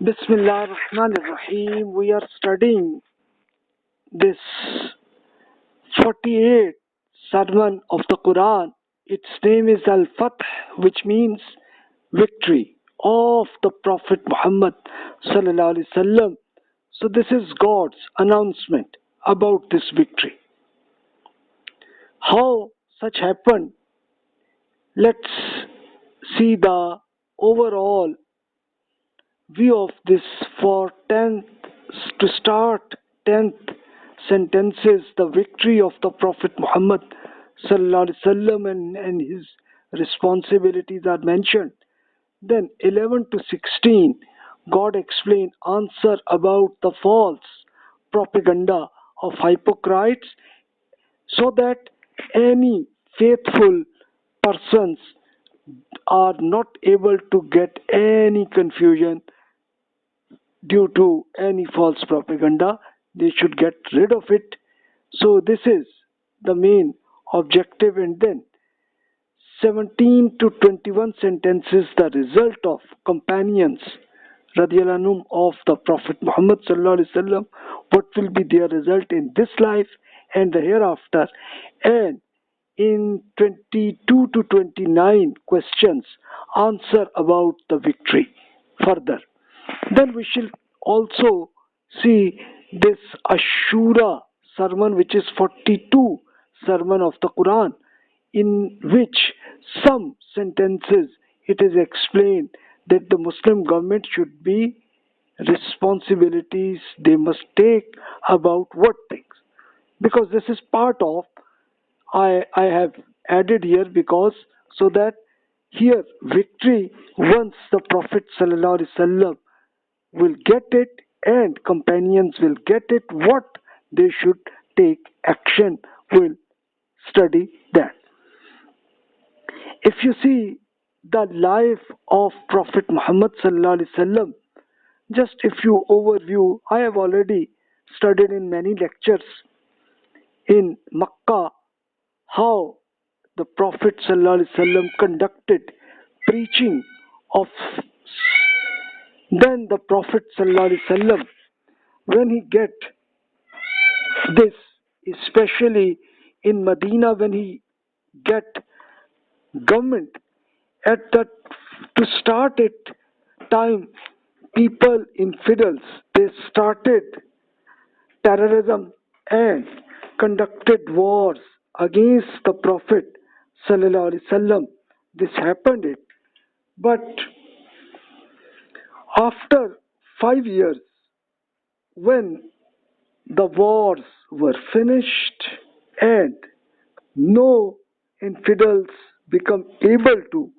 Bismillah ar-Rahman ar-Rahim. We are studying this 48th sermon of the Quran. Its name is Al-Fath, which means victory of the Prophet Muhammad sallallahu alaihi wasallam. So this is God's announcement about this victory. How such happened? Let's see the overall view of this. For 10th, to start 10th sentences, the victory of the Prophet Muhammad sallallahu alaihi wasallam and his responsibilities are mentioned. Then 11 to 16, God explained answer about the false propaganda of hypocrites, so that any faithful persons are not able to get any confusion due to any false propaganda. They should get rid of it. So this is the main objective. And then 17 to 21 sentences, the result of companions radiallahu anhum of the Prophet Muhammad sallallahu alaihi wasallam, what will be their result in this life and the hereafter. And in 22 to 29 questions, answer about the victory further. Then we shall also see this Ashura sermon, which is 42 sermon of the Quran, in which some sentences it is explained that the Muslim government should be responsibilities they must take about what things. Because this is part of, I have added here because so that here victory, once the Prophet sallallahu alaihi wasallam will get it and companions will get it, what they should take action, will study that. If you see the life of Prophet Muhammad sallallahu alaihi wasallam, just a few overview, I have already studied in many lectures in Makkah how the Prophet sallallahu alaihi wasallam conducted preaching of. Then the Prophet sallallahu alaihi wasallam, when he get this, especially in Medina, when he get government at that, to start it time, people infidels, they started terrorism and conducted wars against the Prophet sallallahu alaihi wasallam. This happened it, but after 5 years, when the wars were finished and no infidels become able to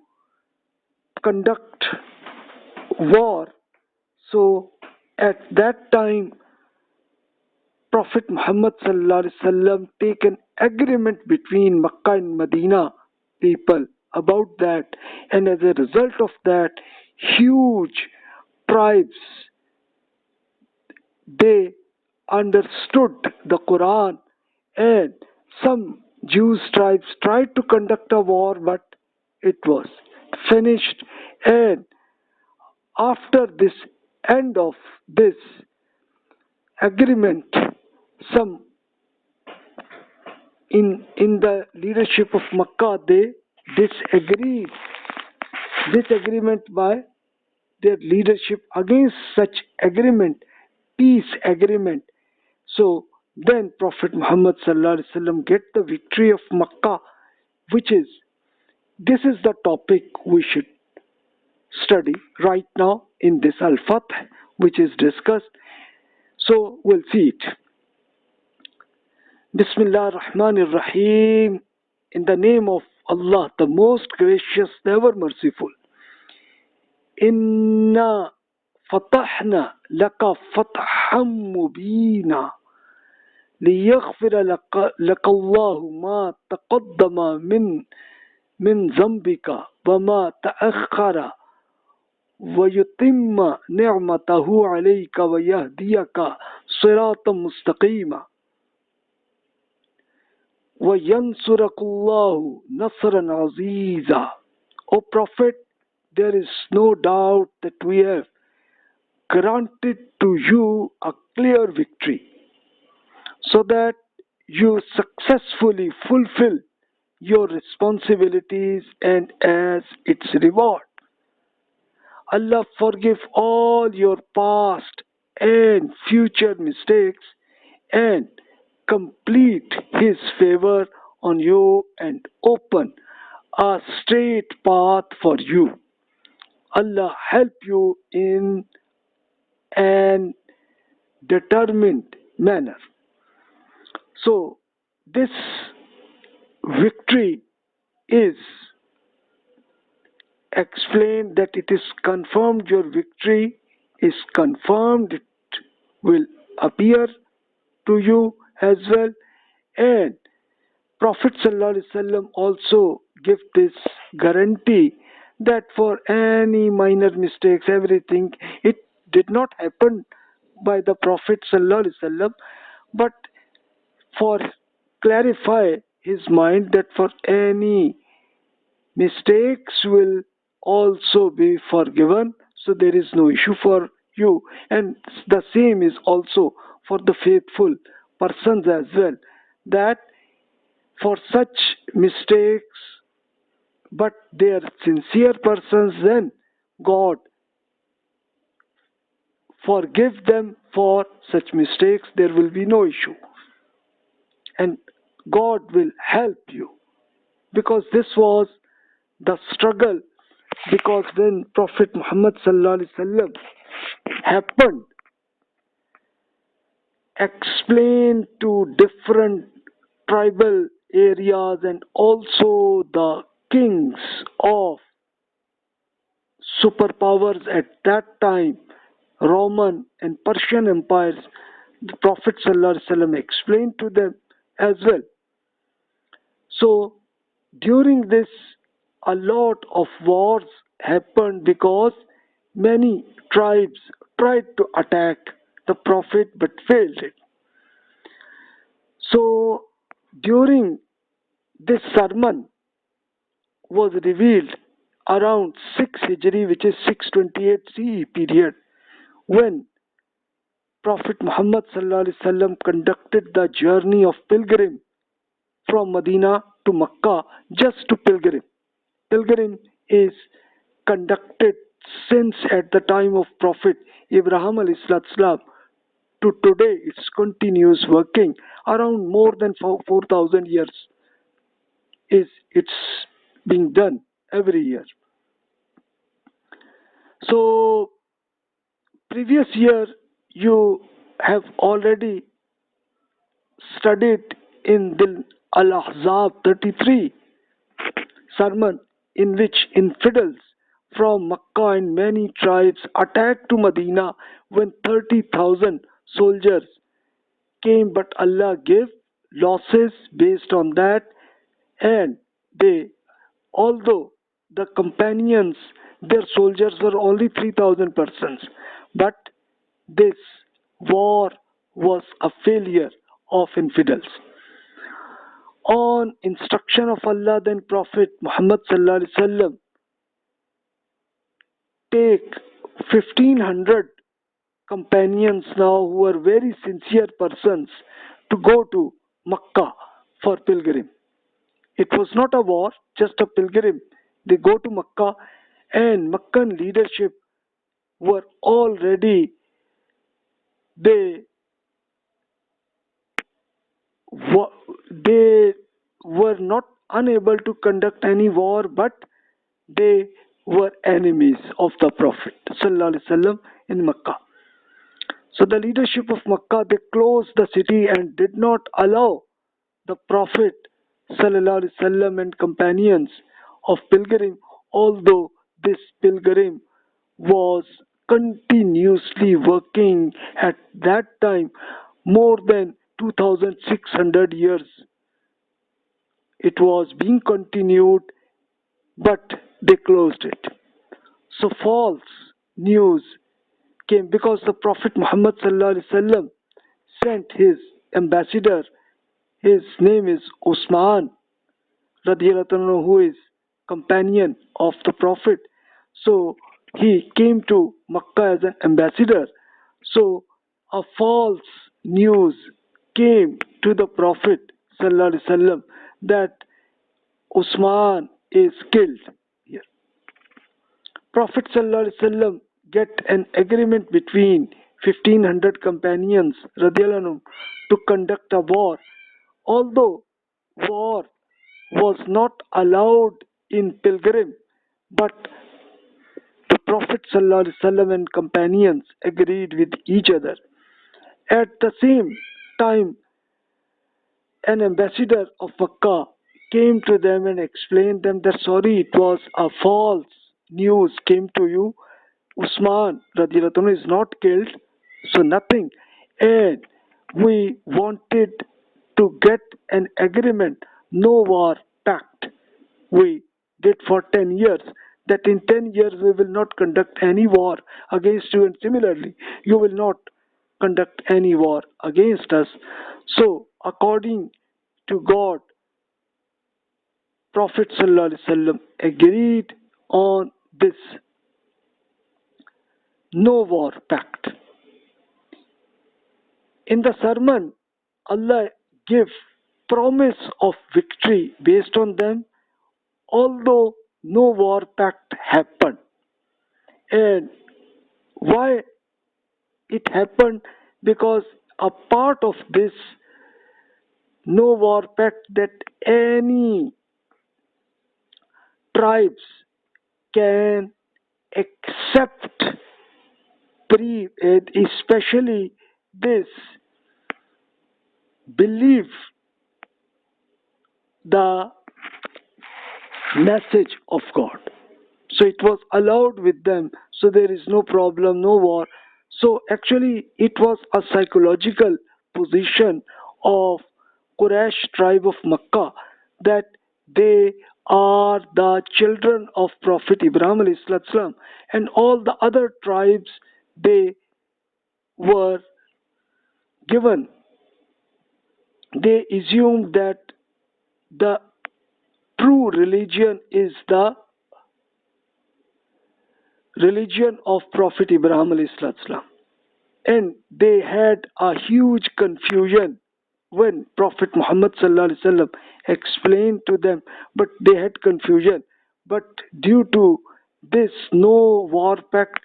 conduct war, so at that time Prophet Muhammad sallallahu alaihi wasallam take an agreement between Makkah and Medina people about that, and as a result of that, huge tribes, they understood the Quran, and some Jews tribes tried to conduct a war, but it was finished. And after this end of this agreement, some in the leadership of Makkah, they disagreed this agreement by their leadership against such agreement, peace agreement. So then Prophet Muhammad sallallahu alaihi wasallam get the victory of Makkah, which is, this is the topic we should study right now in this Al-Fath, which is discussed. So we'll see it. Bismillah ar-Rahman ar-Rahim. In the name of Allah, the most gracious, the ever merciful. Inna fatahna laka fatham mubina liyaghfira laka Allahu ma taqaddama min zambika wa ma ta'akhkhara wa yutimma ni'matahu alayka wa yahdiyaka siratan mustaqima wa yansuraka Allahu nasran aziza. O Prophet, there is no doubt that we have granted to you a clear victory, so that you successfully fulfill your responsibilities, and as its reward, Allah forgive all your past and future mistakes and complete His favor on you and open a straight path for you. Allah help you in an determined manner. So, this victory is explained that it is confirmed, your victory is confirmed, it will appear to you as well. And Prophet ﷺ also give this guarantee that for any minor mistakes, everything, it did not happen by the Prophet ﷺ, but for clarify his mind that for any mistakes will also be forgiven, so there is no issue for you. And the same is also for the faithful persons as well, that for such mistakes, but they are sincere persons, then God forgive them for such mistakes, there will be no issue. And God will help you, because this was the struggle, because when Prophet Muhammad sallallahu alaihi wasallam happened explained to different tribal areas and also the kings of superpowers at that time, Roman and Persian empires, the Prophet ﷺ explained to them as well. So during this, a lot of wars happened because many tribes tried to attack the Prophet but failed it. So during this sermon was revealed around 6 Hijri, which is 628 CE period, when Prophet Muhammad sallallahu alaihi wasallam conducted the journey of pilgrim from Medina to Makkah, just to pilgrim. Pilgrim is conducted since at the time of Prophet Ibrahim alayhi salam to today. It's continuous working around more than 4,000 years. It's being done every year. So previous year you have already studied in the Al-Ahzab 33 sermon, in which infidels from Makkah and many tribes attacked to Medina when 30,000 soldiers came, but Allah gave losses based on that. And they, although the companions, their soldiers were only 3,000 persons, but this war was a failure of infidels. On instruction of Allah, then Prophet Muhammad sallallahu alaihi wasallam take 1,500 companions now who are very sincere persons to go to Makkah for pilgrim. It was not a war, just a pilgrim. They go to Makkah, and Meccan leadership were already, they were not unable to conduct any war, but they were enemies of the Prophet sallallahu alaihi wasallam in Makkah. So the leadership of Makkah, they closed the city and did not allow the Prophet sallallahu alaihi wasallam and companions of pilgrim, although this pilgrim was continuously working at that time more than 2,600 years. It was being continued, but they closed it. So false news came because the Prophet Muhammad sallallahu alaihi wasallam sent his ambassador. His name is Usman radiyallahu anhu, who is companion of the Prophet. So he came to Makkah as an ambassador. So a false news came to the Prophet ﷺ that Usman is killed here. Prophet ﷺ get an agreement between 1500 companions radiallahu anhum, to conduct a war. Although war was not allowed in pilgrim, but the Prophet ﷺ and companions agreed with each other. At the same time, an ambassador of Makkah came to them and explained them that sorry, it was a false news came to you. Usman radiallahu anhu is not killed, so nothing. And we wanted to get an agreement, no war pact. We did for 10 years, that in 10 years we will not conduct any war against you, and similarly, you will not conduct any war against us. So, according to God, Prophet ﷺ agreed on this no war pact. In the sermon, Allah gave promise of victory based on them, although no war pact happened. And why it happened? Because a part of this no war pact that any tribes can accept especially this believe the message of God. So it was allowed with them, so there is no problem, no war. So actually it was a psychological position of Quraysh tribe of Makkah that they are the children of Prophet Ibrahim alayhi salam, and all the other tribes, they were given, they assumed that the true religion is the religion of Prophet Ibrahim alayhi salam. And they had a huge confusion when Prophet Muhammad sallallahu alaihi wasallam explained to them, but they had confusion. But due to this no war pact,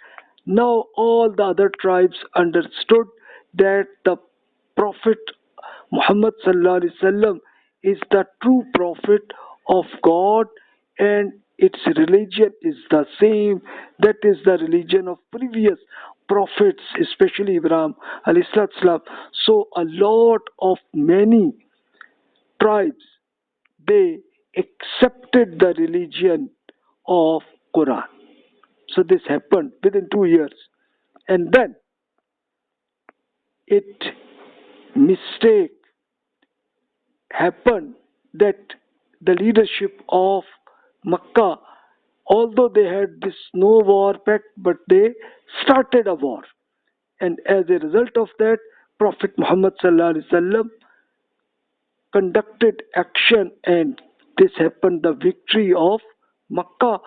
now all the other tribes understood that the Prophet Muhammad sallallahu alaihi wasallam is the true prophet of God, and its religion is the same, that is the religion of previous prophets, especially Ibrahim alayhi salam. So a lot of many tribes, they accepted the religion of Quran. So this happened within 2 years, and then it mistake happened that the leadership of Makkah, although they had this no war pact, but they started a war, and as a result of that, Prophet Muhammad sallallahu alaihi wasallam conducted action, and this happened the victory of Makkah.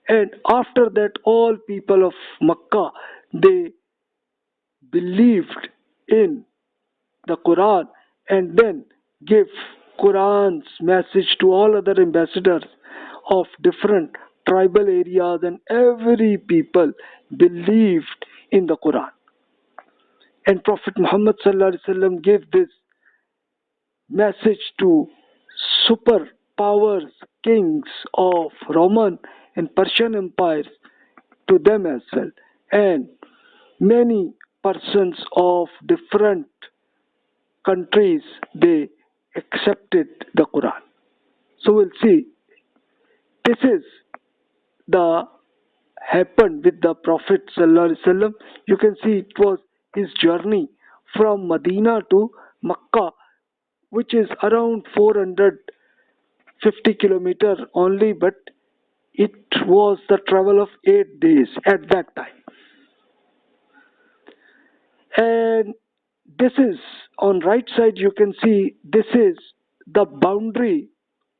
And after that, all people of Makkah, they believed in the Quran, and then gave Quran's message to all other ambassadors of different tribal areas, and every people believed in the Quran. And Prophet Muhammad sallallahu alaihi wasallam gave this message to superpowers, kings of Roman and Persian empires, to them as well. And many persons of different countries, they accepted the Quran. So we'll see. This is the happened with the Prophet sallallahu alaihi wasallam. You can see it was his journey from Medina to Makkah, which is around 450 kilometers only, but it was the travel of 8 days at that time. And this is on right side, you can see this is the boundary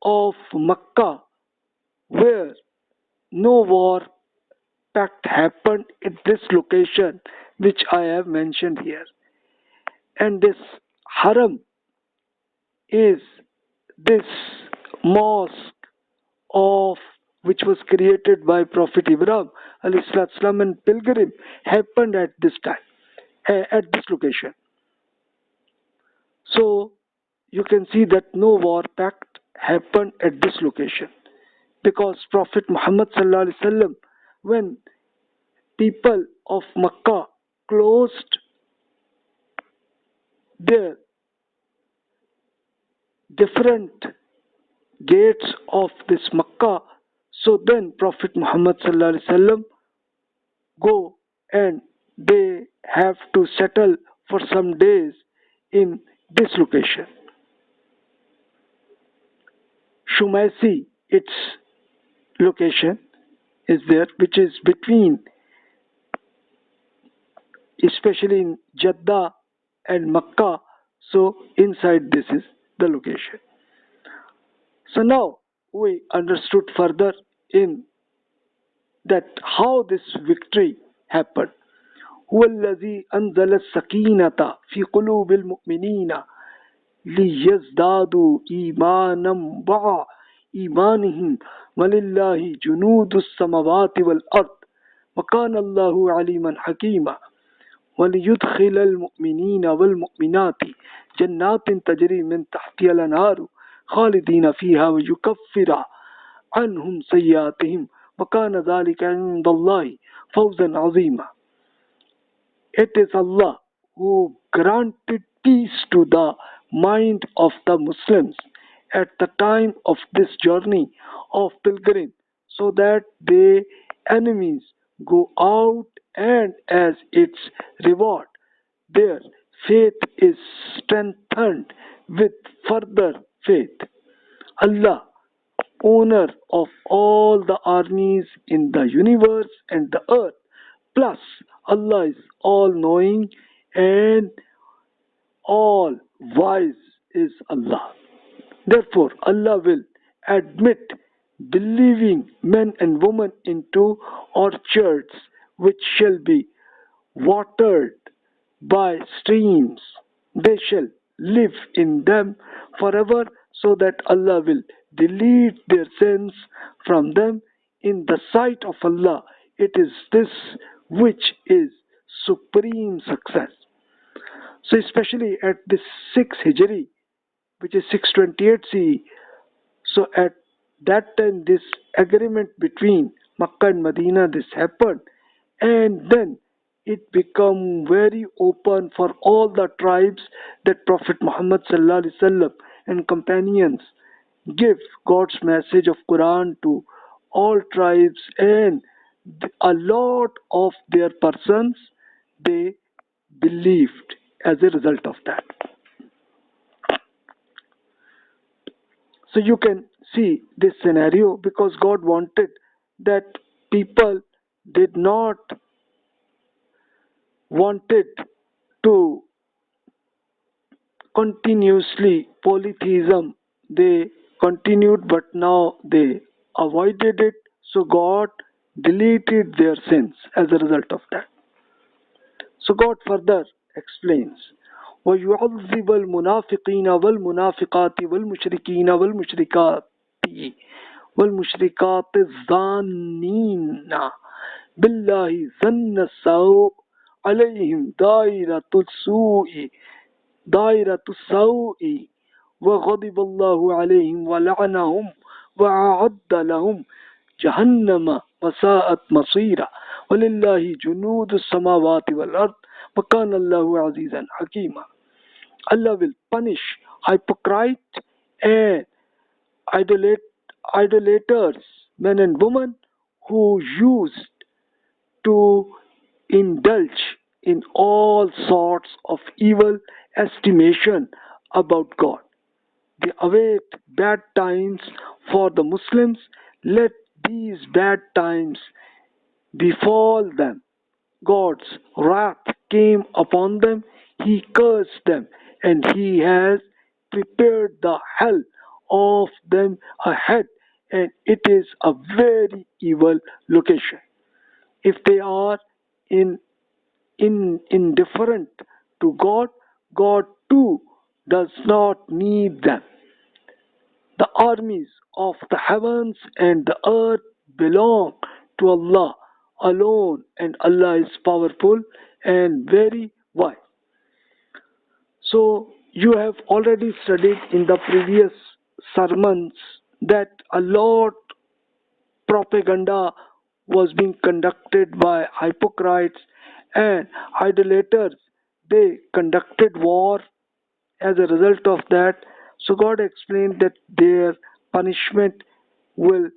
of Makkah, where no war pact happened at this location which I have mentioned here. And this haram is this mosque of which was created by Prophet Ibrahim alayhi salam, and pilgrim happened at this time, at this location. So you can see that no war pact happened at this location, because Prophet Muhammad sallallahu alaihi wasallam, when people of Makkah closed their different gates of this Makkah, so then Prophet Muhammad sallallahu alaihi wasallam go and they have to settle for some days in this location. Shumaisi, its location is there, which is between, especially in Jeddah and Makkah. So inside this is the location. So now we understood further in that how this victory happened. هو الذي أنزل السكينة في قلوب المؤمنين ليزدادوا إيمانا مع إيمانهم ولله جنود السماوات والأرض وكان الله عليما حكيما وليدخل المؤمنين والمؤمنات جنات تجري من تحتها الأنهار خالدين فيها ويكفر عنهم سيئاتهم وكان ذلك عند الله فوزا عظيما. It is Allah who granted peace to the mind of the Muslims at the time of this journey of pilgrim, so that their enemies go out, and as its reward their faith is strengthened with further faith. Allah, owner of all the armies in the universe and the earth, plus Allah is all-knowing and all-wise is Allah. Therefore, Allah will admit believing men and women into orchards which shall be watered by streams. They shall live in them forever, so that Allah will delete their sins from them. In the sight of Allah, it is this which is supreme success. So especially at this 6 Hijri, which is 628 CE, so at that time this agreement between Makkah and Medina, this happened, and then it became very open for all the tribes that Prophet Muhammad sallallahu alaihi wasallam and companions give God's message of Quran to all tribes, and a lot of their persons, they believed as a result of that. So you can see this scenario, because God wanted that people did not wanted to continuously polytheism. They continued, but now they avoided it. So God deleted their sins as a result of that. So God further explains, وَيُعَذِّبَ الْمُنَافِقِينَ وَالْمُنَافِقَاتِ وَالْمُشْرِكِينَ وَالْمُشْرِكَاتِ الظَّانِّينَ بِاللَّهِ ظَنَّ السَّوْءِ عَلَيْهِمْ دَائِرَةُ السَّوْءِ وَغَضِبَ اللَّهُ عَلَيْهِمْ وَلَعَنَهُمْ وَأَعَدَّ لَهُمْ جَهَنَّمَ وَسَاءَتْ مَصِيرًا وَلِلَّهِ جُنُودُ السَّمَاوَاتِ وَالْأَرْضِ وَكَانَ اللَّهُ عَزِيزًا حَكِيمًا. Allah will punish hypocrite and idolaters, men and women, who used to indulge in all sorts of evil estimation about God. They await bad times for the Muslims. Let these bad times befall them. God's wrath came upon them. He cursed them, and He has prepared the hell of them ahead, and it is a very evil location. If they are indifferent to God, God too does not need them. The armies of the heavens and the earth belong to Allah alone, and Allah is powerful and very wise. So, you have already studied in the previous sermons that a lot propaganda was being conducted by hypocrites and idolaters. They conducted war as a result of that. So God explained that their punishment will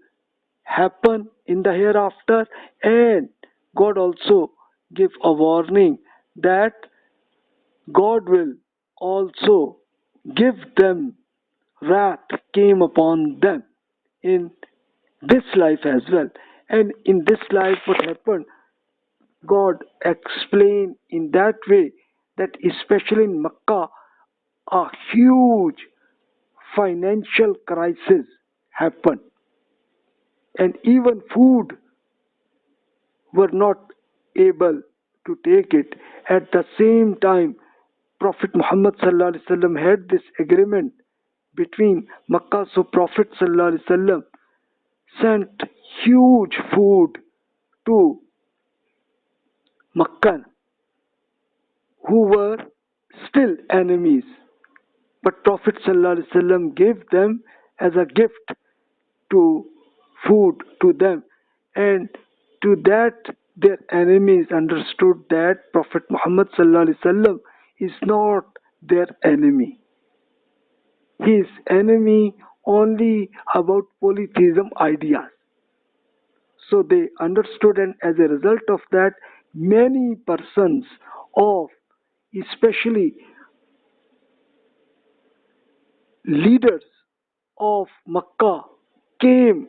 happen in the hereafter, and God also give a warning that God will also give them wrath came upon them in this life as well. And in this life, what happened? God explained in that way that especially in Makkah, a huge financial crisis happened, and even food were not able to take it. At the same time, Prophet Muhammad sallallahu alaihi wasallam had this agreement between Makkah, so Prophet sallallahu alaihi wasallam sent huge food to Makkah, who were still enemies. But Prophet ﷺ gave them as a gift to food to them, and to that their enemies understood that Prophet Muhammad ﷺ is not their enemy. He is enemy only about polytheism ideas. So they understood, and as a result of that, many persons of especially leaders of Makkah came,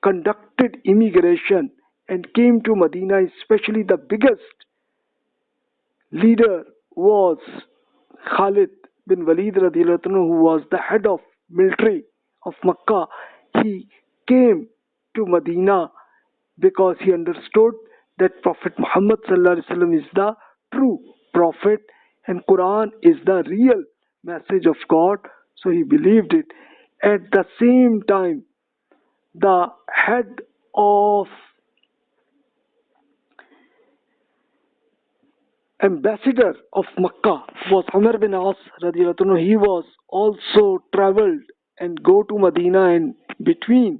conducted immigration and came to Medina. Especially the biggest leader was Khalid bin Walid radiallahu anhu, who was the head of military of Makkah. He came to Medina because he understood that Prophet Muhammad sallallahu alaihi wasallam is the true prophet and Quran is the real message of God. So he believed it. At the same time, the head of ambassador of Makkah was Umar bin As radiallahu anhu. He was also traveled and go to Medina, and between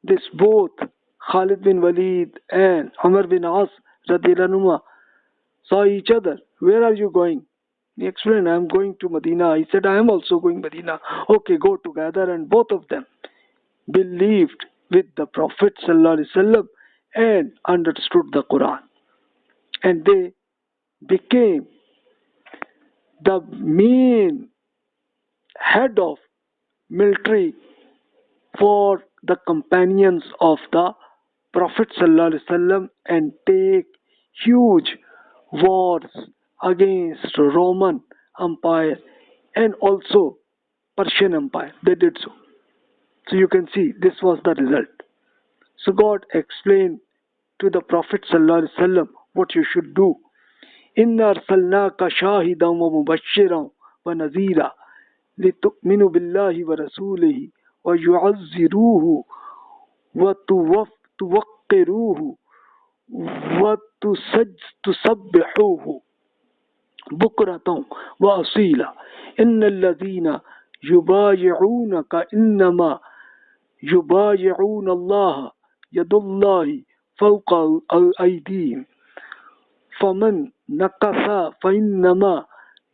this both Khalid bin Walid and Umar bin As radiallahu anhu saw each other. Where are you going? He explained, I am going to Medina. He said, I am also going Medina. Okay, go together. And both of them believed with the Prophet ﷺ and understood the Quran. And they became the main head of military for the companions of the Prophet ﷺ and take huge wars against Roman Empire and also Persian Empire. They did so. So you can see this was the result. So God explained to the Prophet ﷺ what you should do. Inna arsalnaka shahidan wa mubashiran wa nazira litu'minu billahi wa rasulihi wa yu'azziruhu wa tuwaqqiruhu wa tusabbihuhu bukratan wa asila. Innal ladhina yubayi'unaka innama yubayi'una Allah yadullahi fawqa aydihim faman nakasa فإنما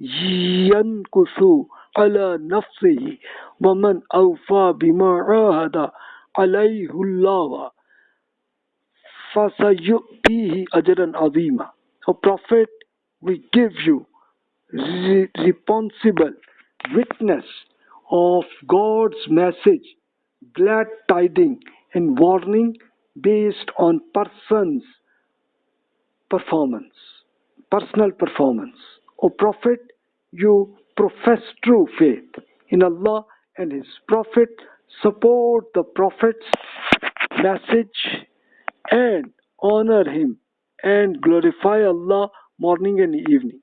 ينكث على نفسه ومن أوفى بما عاهد عليه الله فسيؤتيه أجرا عظيما. O Prophet, we give you responsible witness of God's message, glad tidings and warning based on personal performance. O Prophet, you profess true faith in Allah and His Prophet, support the Prophet's message and honor him and glorify Allah morning and evening.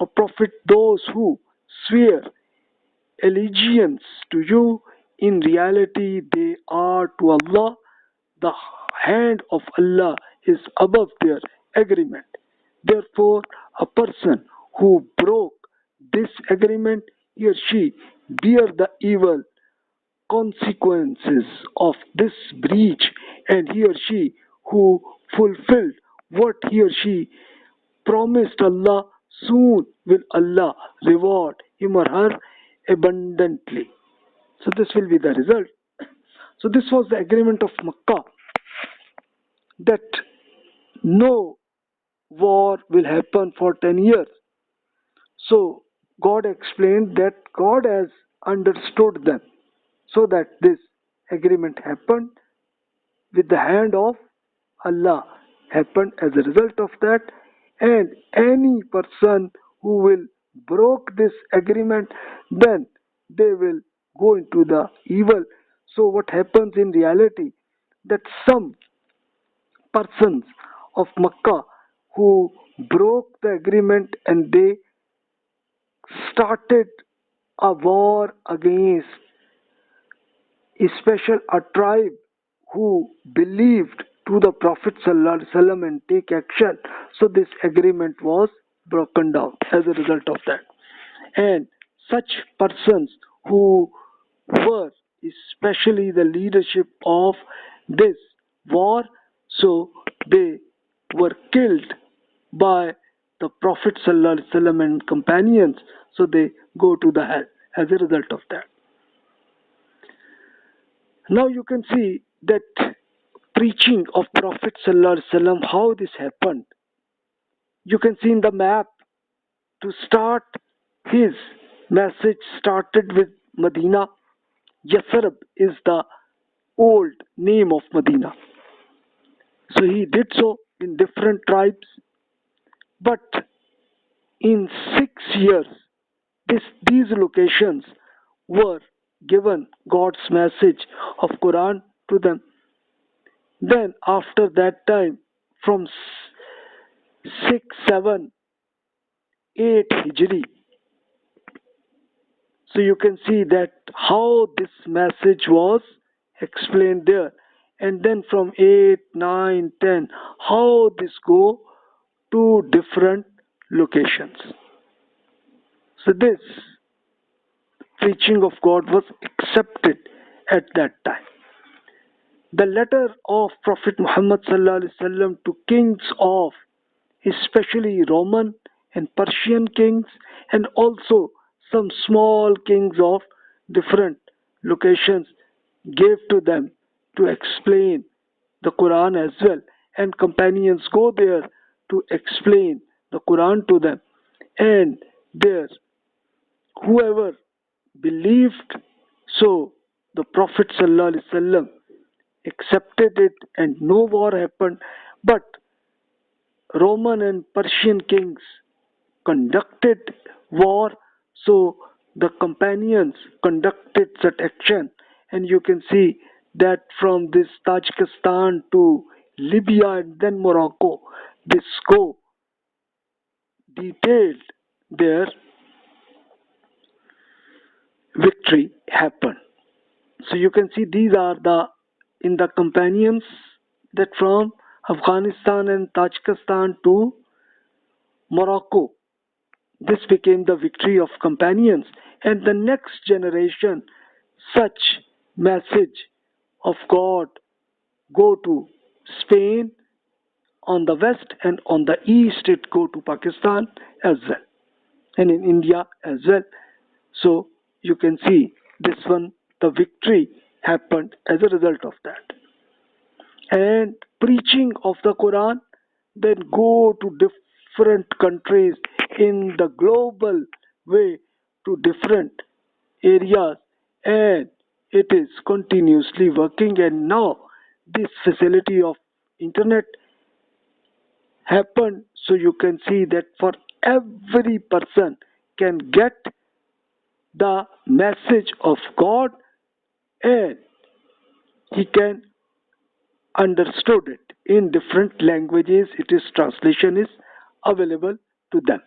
O Prophet, those who swear allegiance to you, in reality they are to Allah. The hand of Allah is above their agreement. Therefore, a person who broke this agreement, he or she bear the evil consequences of this breach, and he or she who fulfilled what he or she promised Allah, soon will Allah reward him or her abundantly. So this will be the result. So this was the agreement of Makkah, that no war will happen for 10 years. So God explained that God has understood them, so that this agreement happened with the hand of Allah, happened as a result of that. And any person who will broke this agreement, then they will go into the evil. So what happens in reality, that some persons of Makkah who broke the agreement and they started a war against a tribe who believed to the Prophet ﷺ and take action. So this agreement was broken down as a result of that. And such persons who were especially the leadership of this war, so they were killed by the Prophet ﷺ and companions, so they go to the hell as a result of that. Now you can see that preaching of Prophet ﷺ, how this happened. You can see in the map, to start his message started with Medina. Yathrib is the old name of Medina. So he did so in different tribes. But in 6 years, these locations were given God's message of Quran to them. Then after that time, from 6, 7, 8 Hijri, so you can see that how this message was explained there. And then from 8, 9, 10, how this go to different locations. So this preaching of God was accepted at that time. The letter of Prophet Muhammad ﷺ to kings of especially Roman and Persian kings, and also some small kings of different locations, gave to them to explain the Quran as well. And companions go there to explain the Quran to them. And there, whoever believed, so the Prophet ﷺ accepted it and no war happened. But Roman and Persian kings conducted war, so the companions conducted such action. And you can see that from this Tajikistan to Libya and then Morocco, this go detailed their victory happened. So you can see these are in the companions, that from Afghanistan and Tajikistan to Morocco, this became the victory of companions. And the next generation, such message of God go to Spain on the west, and on the east it go to Pakistan as well, and in India as well. So you can see this one, the victory happened as a result of that. And preaching of the Quran then go to different countries in the global way, to different areas, and it is continuously working. And now this facility of internet happened, so you can see that for every person can get the message of God, and he can understood it in different languages. Translation is available to them.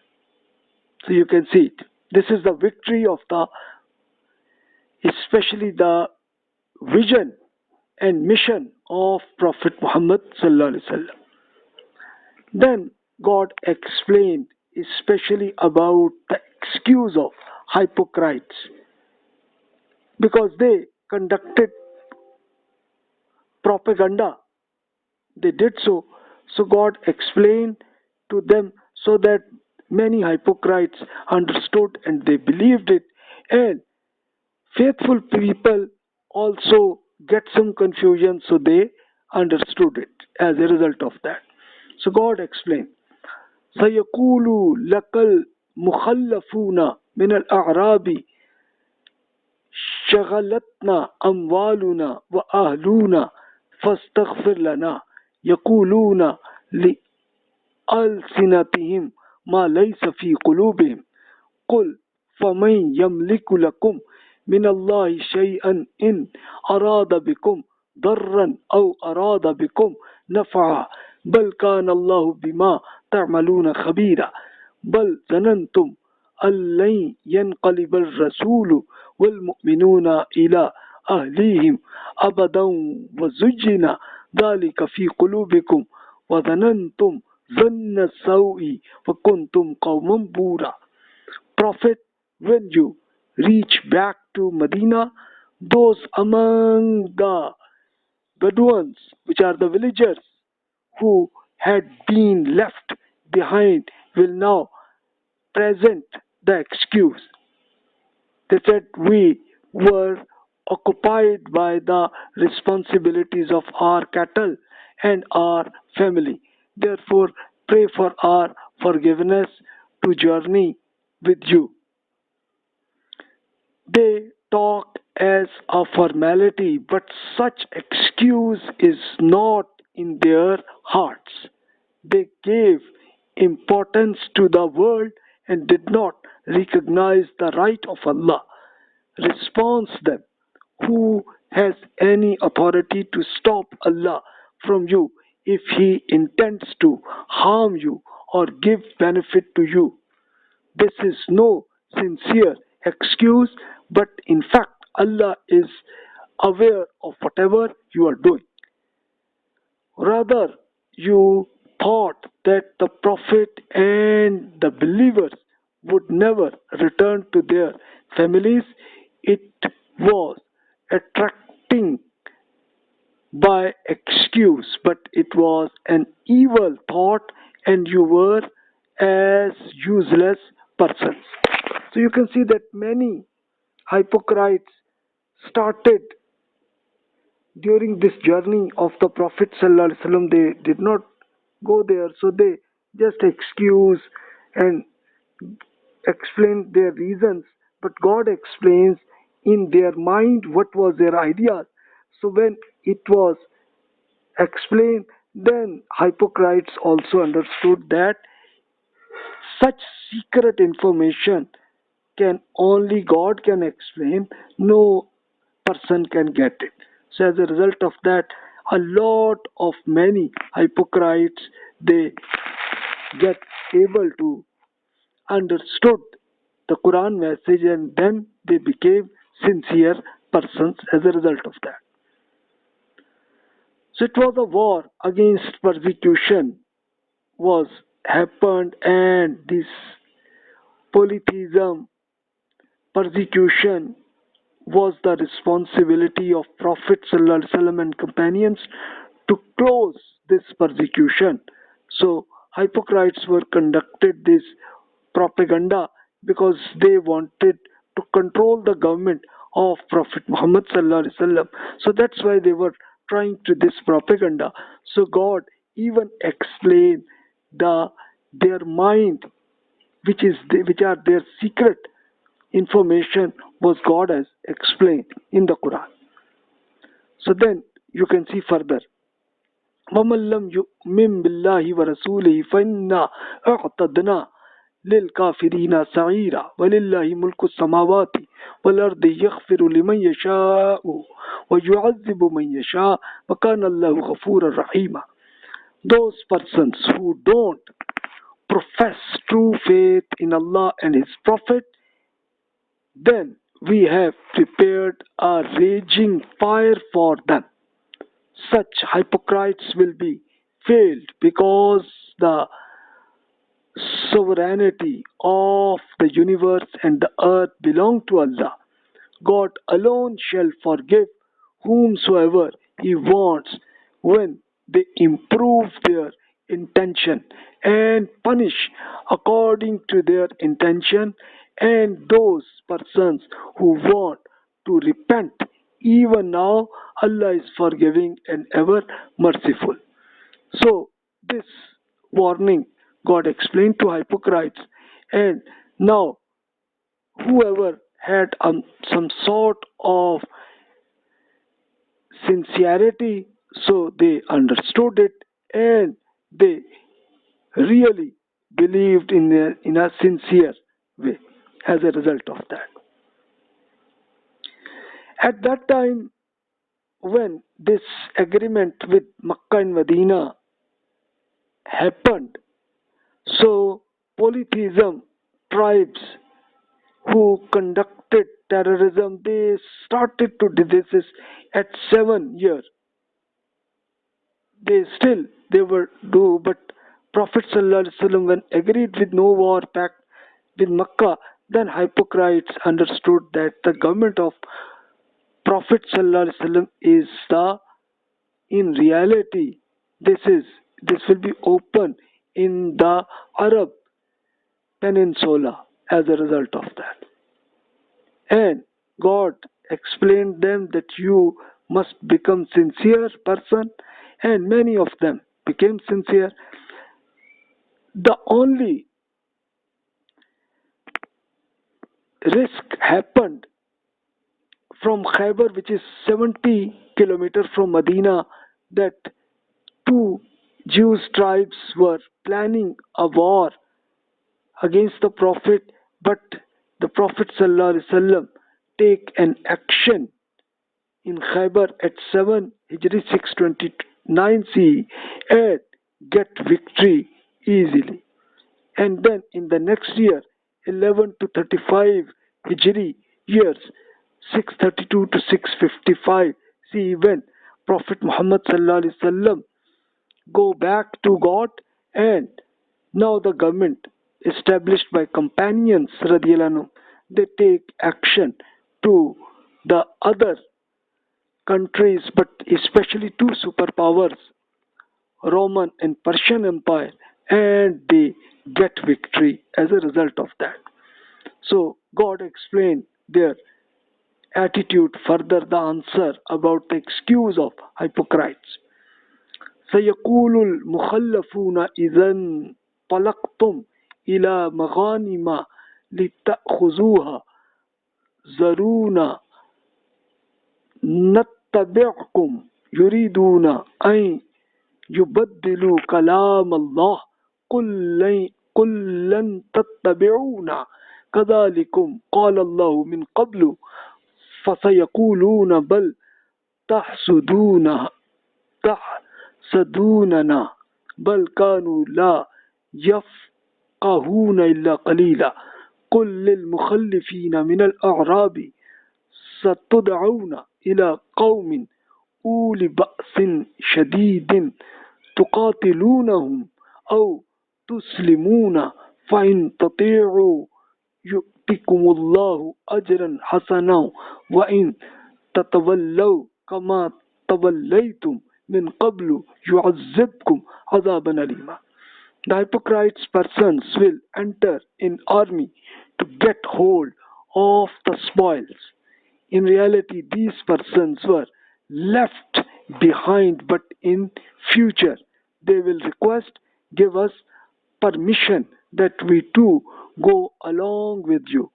So you can see it. This is the victory of especially the vision and mission of Prophet Muhammad sallallahu alaihi wasallam. Then God explained especially about the excuse of hypocrites, because they conducted propaganda. They did so. So God explained to them so that many hypocrites understood and they believed it, and faithful people also get some confusion, so they understood it as a result of that. So God explained, سَيَقُولُ لَكَ الْمُخَلَّفُونَ مِنَ الْأَعْرَابِ شَغَلَتْنَا أَمْوَالُنَا وَأَهْلُونَا فَاسْتَغْفِرْ لَنَا يَقُولُونَ لِأَلْسِنَتِهِمْ مَا لَيْسَ فِي قُلُوبِهِمْ قُلْ فَمَنْ يَمْلِكُ لَكُمْ من الله شيئا إن أراد بكم ضرا أو أراد بكم نفعا بل كان الله بما تعملون خبيرا بل ظننتم أن لن ينقلب الرسول والمؤمنون إلى أهليهم أبدا وزجنا ذلك في قلوبكم وظننتم ظن السوء وكنتم قوما بورا. Prophet, when you reach back to Medina, those among the Bedouins, which are the villagers who had been left behind, will now present the excuse. They said, we were occupied by the responsibilities of our cattle and our family. Therefore, pray for our forgiveness to journey with you. They talk as a formality, but such excuse is not in their hearts. They gave importance to the world and did not recognize the right of Allah. Response them, who has any authority to stop Allah from you if He intends to harm you or give benefit to you? This is no sincere excuse, but in fact Allah is aware of whatever you are doing. Rather, you thought that the Prophet and the believers would never return to their families. It was attracting by excuse, but it was an evil thought, and you were as useless persons. So you can see that many hypocrites started during this journey of the Prophet ﷺ. They did not go there, so they just excuse and explain their reasons, but God explains in their mind what was their ideas. So when it was explained, then hypocrites also understood that such secret information can only God can explain, no person can get it. So as a result of that, a lot of many hypocrites, they get able to understood the Quran message, and then they became sincere persons as a result of that. So it was a war against persecution was happened, and this polytheism persecution was the responsibility of Prophet ﷺ and companions to close this persecution. So hypocrites were conducted this propaganda because they wanted to control the government of Prophet Muhammad ﷺ. So that's why they were trying to this propaganda. So God even explained their mind, which are their secret information, was God has explained in the Quran. So then you can see further. وَمَنْ لَمْ يُؤْمِنْ بِاللَّهِ وَرَسُولِهِ فَإِنَّا أَعْتَدْنَا لِلْكَافِرِينَ سَعِيرًا وَلِلَّهِ مُلْكُ السَّمَاوَاتِ وَالْأَرْضِ يَغْفِرُ لِمَنْ يَشَاءُ وَيُعَذِّبُ مَنْ يَشَاءُ وَكَانَ اللَّهُ غَفُورًا رَحِيمًا. those persons who don't profess true faith in Allah and His Prophet, then we have prepared a raging fire for them. Such hypocrites will be failed because the sovereignty of the universe and the earth belong to Allah. God alone shall forgive whomsoever He wants when they improve their intention and punish according to their intention, and those persons who want to repent, even now Allah is forgiving and ever merciful. So this warning God explained to hypocrites, and now whoever had some sort of sincerity, so they understood it and they really believed in a sincere way as a result of that. At that time, when this agreement with Makkah and Medina happened, so polytheism tribes who conducted terrorism, they started to do this at 7 years. They were do, but Prophet ﷺ, when agreed with no war pact with Makkah, then hypocrites understood that the government of Prophet ﷺ is the, in reality, this will be open in the Arab Peninsula as a result of that. And God explained them that you must become sincere person, and many of them became sincere. The only risk happened from Khyber, which is 70 kilometers from Medina, that two Jewish tribes were planning a war against the Prophet, but the Prophet ﷺ take an action in Khyber at 7 Hijri 629 CE and get victory easily. And then in the next year, 11 to 35 Hijri years, 632 to 655 CE, when Prophet Muhammad ﷺ go back to God, and now the government established by companions radiallahu anhum, they take action to the other countries, but especially two superpowers, Roman and Persian Empire, and they get victory as a result of that. So God explained their attitude further, the answer about the excuse of hypocrites. سيقول المخلفون إذا انطلقتم إلى مغانم لتأخذوها ذرونا نتبعكم يريدون أن يبدلوا كلام الله قل لن تتبعونا كذلكم قال الله من قبل فسيقولون بل تحسدوننا بل كانوا لا يفقهون إلا قليلا قل للمخلفين من الأعراب ستدعون إلى قوم أولي بأس شديد تقاتلونهم أو تسلمون فإن تطيعوا يؤتكم الله أجرا حسنا وإن تتولوا كما توليتم من قبل يعذبكم عذابا أليما. The hypocrites persons will enter in army to get hold of the spoils. In reality, these persons were left behind, but in future they will request, give us permission that we too go along with you.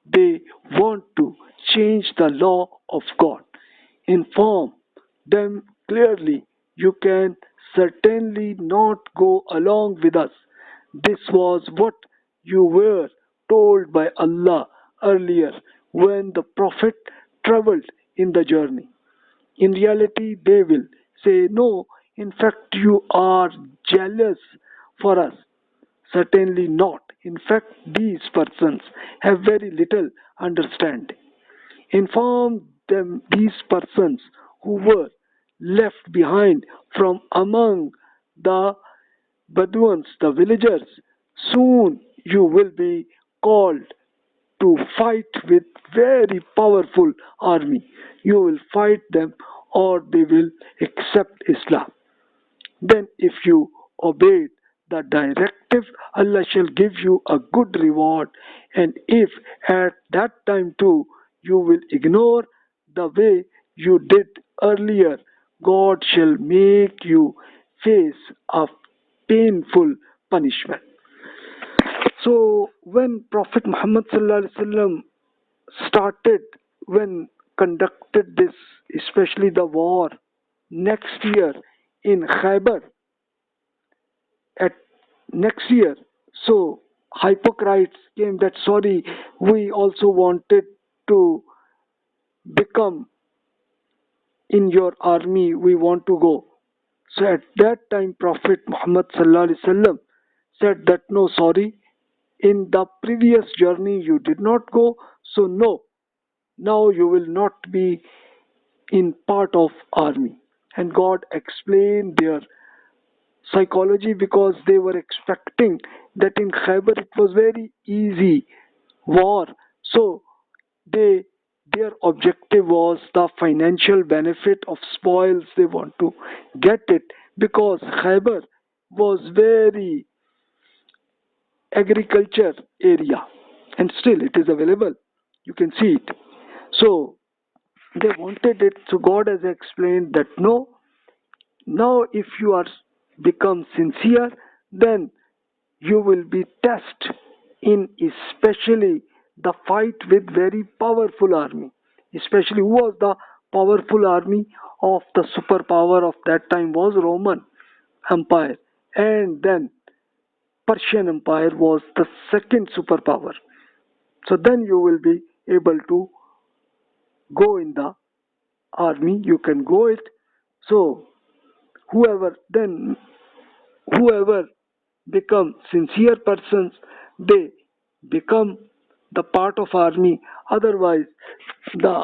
They want to change the law of God. Inform them clearly, you can certainly not go along with us. This was what you were told by Allah earlier when the Prophet traveled in the journey. In reality, they will say, no, In fact, you are jealous for us. Certainly not. In fact, these persons have very little understanding. Inform them, these persons who were left behind from among the Bedouins, the villagers, soon you will be called to fight with very powerful army. You will fight them or they will accept Islam. Then if you obeyed the directive, Allah shall give you a good reward. And if at that time too you will ignore the way you did earlier, God shall make you face a painful punishment. So when Prophet Muhammad sallallahu alaihi wasallam started, when conducted this, especially the war next year in Khaybar, at next year, so hypocrites came that sorry, we also wanted to become in your army, we want to go. So at that time Prophet Muhammad sallallahu alaihi wasallam said that no, sorry, in the previous journey you did not go, so no, now you will not be in part of army. And God explained their psychology because they were expecting that in Khyber it was very easy war, so they their objective was the financial benefit of spoils. They want to get it because Khyber was very agriculture area and still it is available, you can see it. So they wanted it, so God has explained that no, now if you are become sincere, then you will be tested in especially the fight with very powerful army. Especially who was the powerful army of the superpower of that time was Roman Empire, and then Persian Empire was the second superpower. So then you will be able to go in the army, you can go it. So whoever become sincere persons, they become the part of army. Otherwise the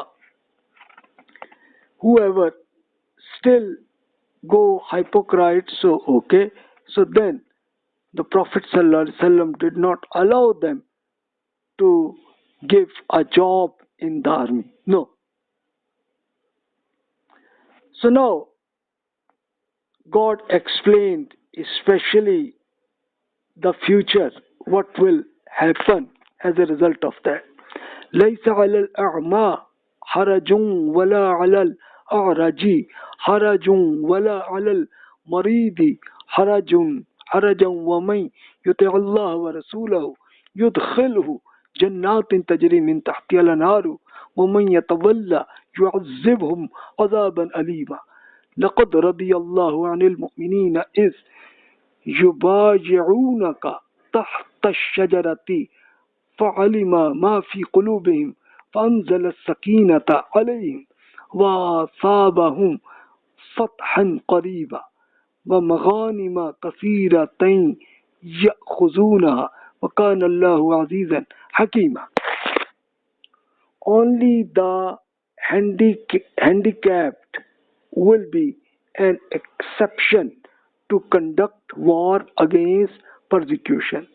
whoever still go hypocrite, so okay, so then the Prophet ﷺ did not allow them to give a job in the army, no. So now God explained especially the future, what will happen as a result of that. ليس على الأعمى حرج ولا على الأعرج حرج ولا على المريض حرج ومن يطع الله ورسوله يدخله جنات تجري من تحتها الأنهار ومن يتولى يعذبهم عذابا أليما لقد رضي الله عن المؤمنين إذ يبايعونك تحت الشجرة فعلم ما في قلوبهم فأنزل السكينة عليهم وأصابهم فتحا قريبا ومغانم كثيرة يأخذونها وكان الله عزيزا حكيما. Only the handicapped will be an exception to conduct war against persecution.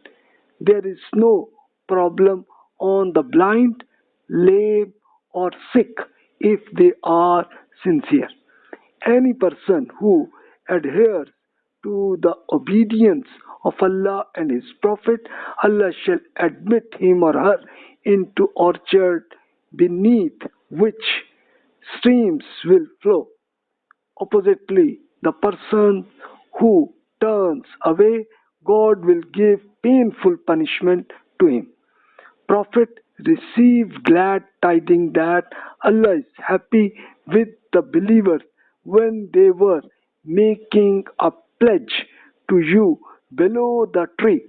There is no problem on the blind, lame, or sick if they are sincere. Any person who adheres to the obedience of Allah and His Prophet, Allah shall admit him or her into orchard beneath which streams will flow. Oppositely, the person who turns away, God will give painful punishment to him. Prophet received glad tidings that Allah is happy with the believers when they were making a pledge to you below the tree.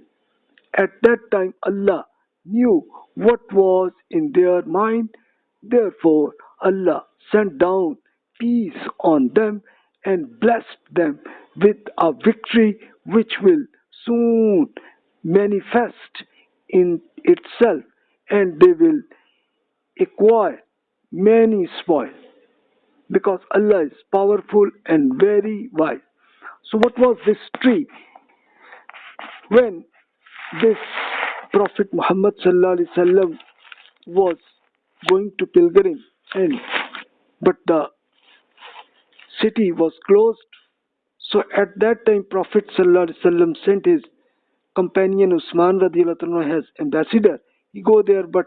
At that time Allah knew what was in their mind. Therefore Allah sent down peace on them and blessed them with a victory which will soon manifest in itself, and they will acquire many spoils, because Allah is powerful and very wise. So what was this tree? When this Prophet Muhammad sallallahu alaihi wasallam was going to pilgrim, but the city was closed, so at that time Prophet sallallahu alaihi wasallam sent his companion Usman radiallahu anhu as ambassador. He go there, but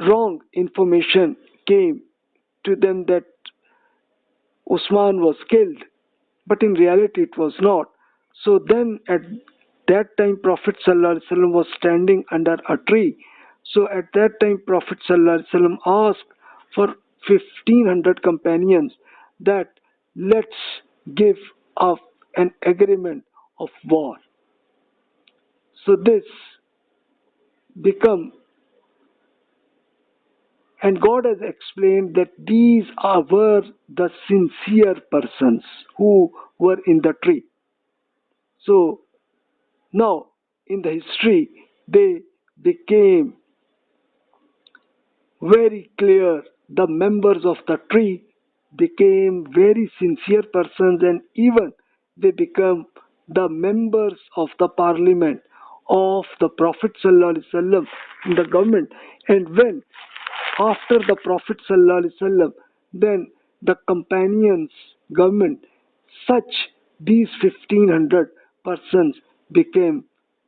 wrong information came to them that Usman was killed, but in reality it was not. So then at that time Prophet ﷺ was standing under a tree. So at that time Prophet ﷺ asked for 1500 companions that let's give up an agreement of war. So this become, and God has explained that these were the sincere persons who were in the tree. So now in the history they became very clear. The members of the tree became very sincere persons, and even they become the members of the parliament of the Prophet ﷺ in the government. And when after the Prophet ﷺ, then the companions government, such these 1500 persons became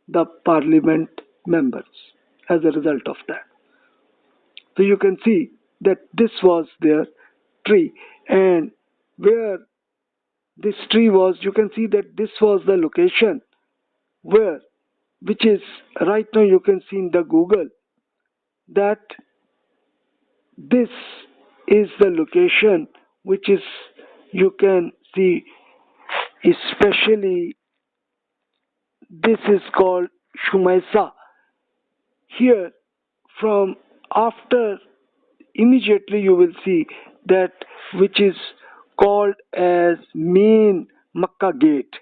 the parliament members as a result of that. So you can see that this was their tree, and where this tree was, you can see that this was the location where, which is right now you can see in the Google, that this is the location which is, you can see, especially this is called Shumaisa. Here from after, immediately you will see that which is called as main Makkah gate.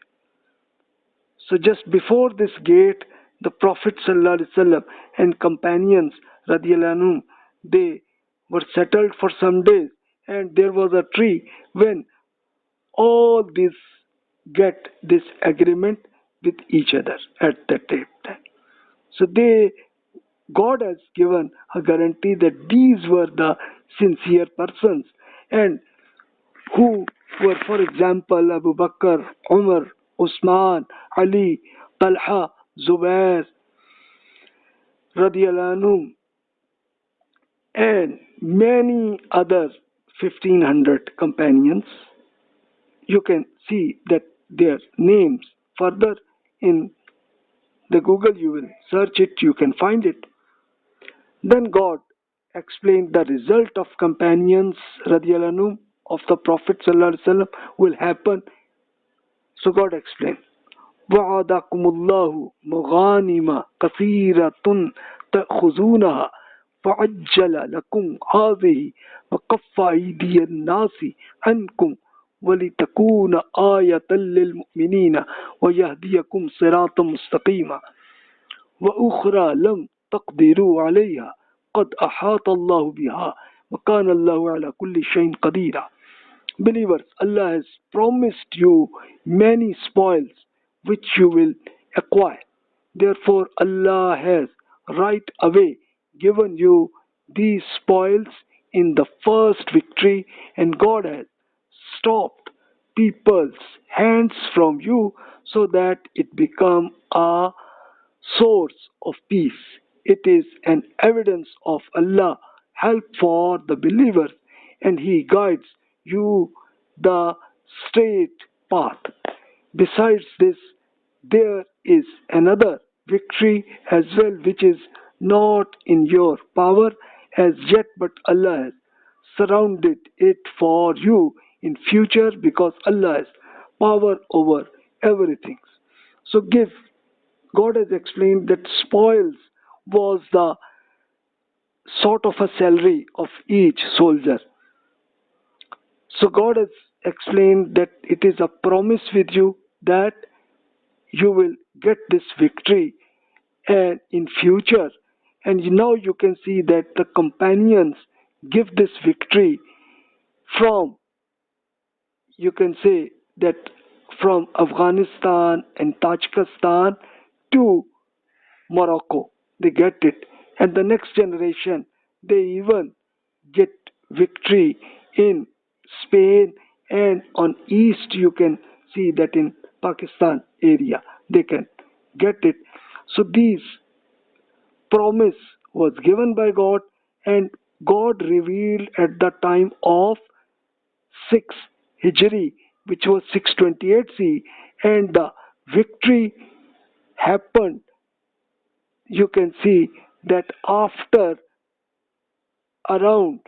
So just before this gate, the Prophet ﷺ and companions radiallahu anhum, they were settled for some days, and there was a tree when all these get this agreement with each other at that time. So God has given a guarantee that these were the sincere persons, and who were, for example, Abu Bakr, Umar, Usman, Ali, Talha, Zubair, radiallahu anhum, and many other 1500 companions. You can see that their names further in the Google. You will search it, you can find it. Then God explained the result of companions radiallahu anhum of the Prophet ﷺ will happen. So God explained, وَعَدَكُمُ اللَّهُ مَغَانِمَ كَثِيرَةٌ تَأْخُذُونَهَا فَعَجَّلَ لَكُمْ هَذِهِ وَكَفَّ أَيْدِيَ النَّاسِ عَنْكُمْ وَلِتَكُونَ آيَةً لِلْمُؤْمِنِينَ وَيَهْدِيَكُمْ صِرَاطًا مُسْتَقِيمًا وَأُخْرَى لَمْ تَقْدِرُوا عَلَيْهَا قَدْ أَحَاطَ اللَّهُ بِهَا وَكَانَ اللَّهُ عَلَى كُلِّ شَيْءٍ قَدِيرًا. Believers, Allah has promised you many spoils which you will acquire. Therefore, Allah has right away given you these spoils in the first victory, and God has stopped people's hands from you so that it become a source of peace. It is an evidence of Allah help for the believers, and He guides you the straight path. Besides this, there is another victory as well which is not in your power as yet, but Allah has surrounded it for you in future, because Allah has power over everything. So God has explained that spoils was the sort of a salary of each soldier. So God has explained that it is a promise with you that you will get this victory and in future. And now you can see that the companions give this victory from, you can say that, from Afghanistan and Tajikistan to Morocco. They get it. And the next generation, they even get victory in Spain, and on east you can see that in Pakistan area they can get it. So these promise was given by God, and God revealed at the time of 6 Hijri, which was 628 CE, and the victory happened, you can see that after around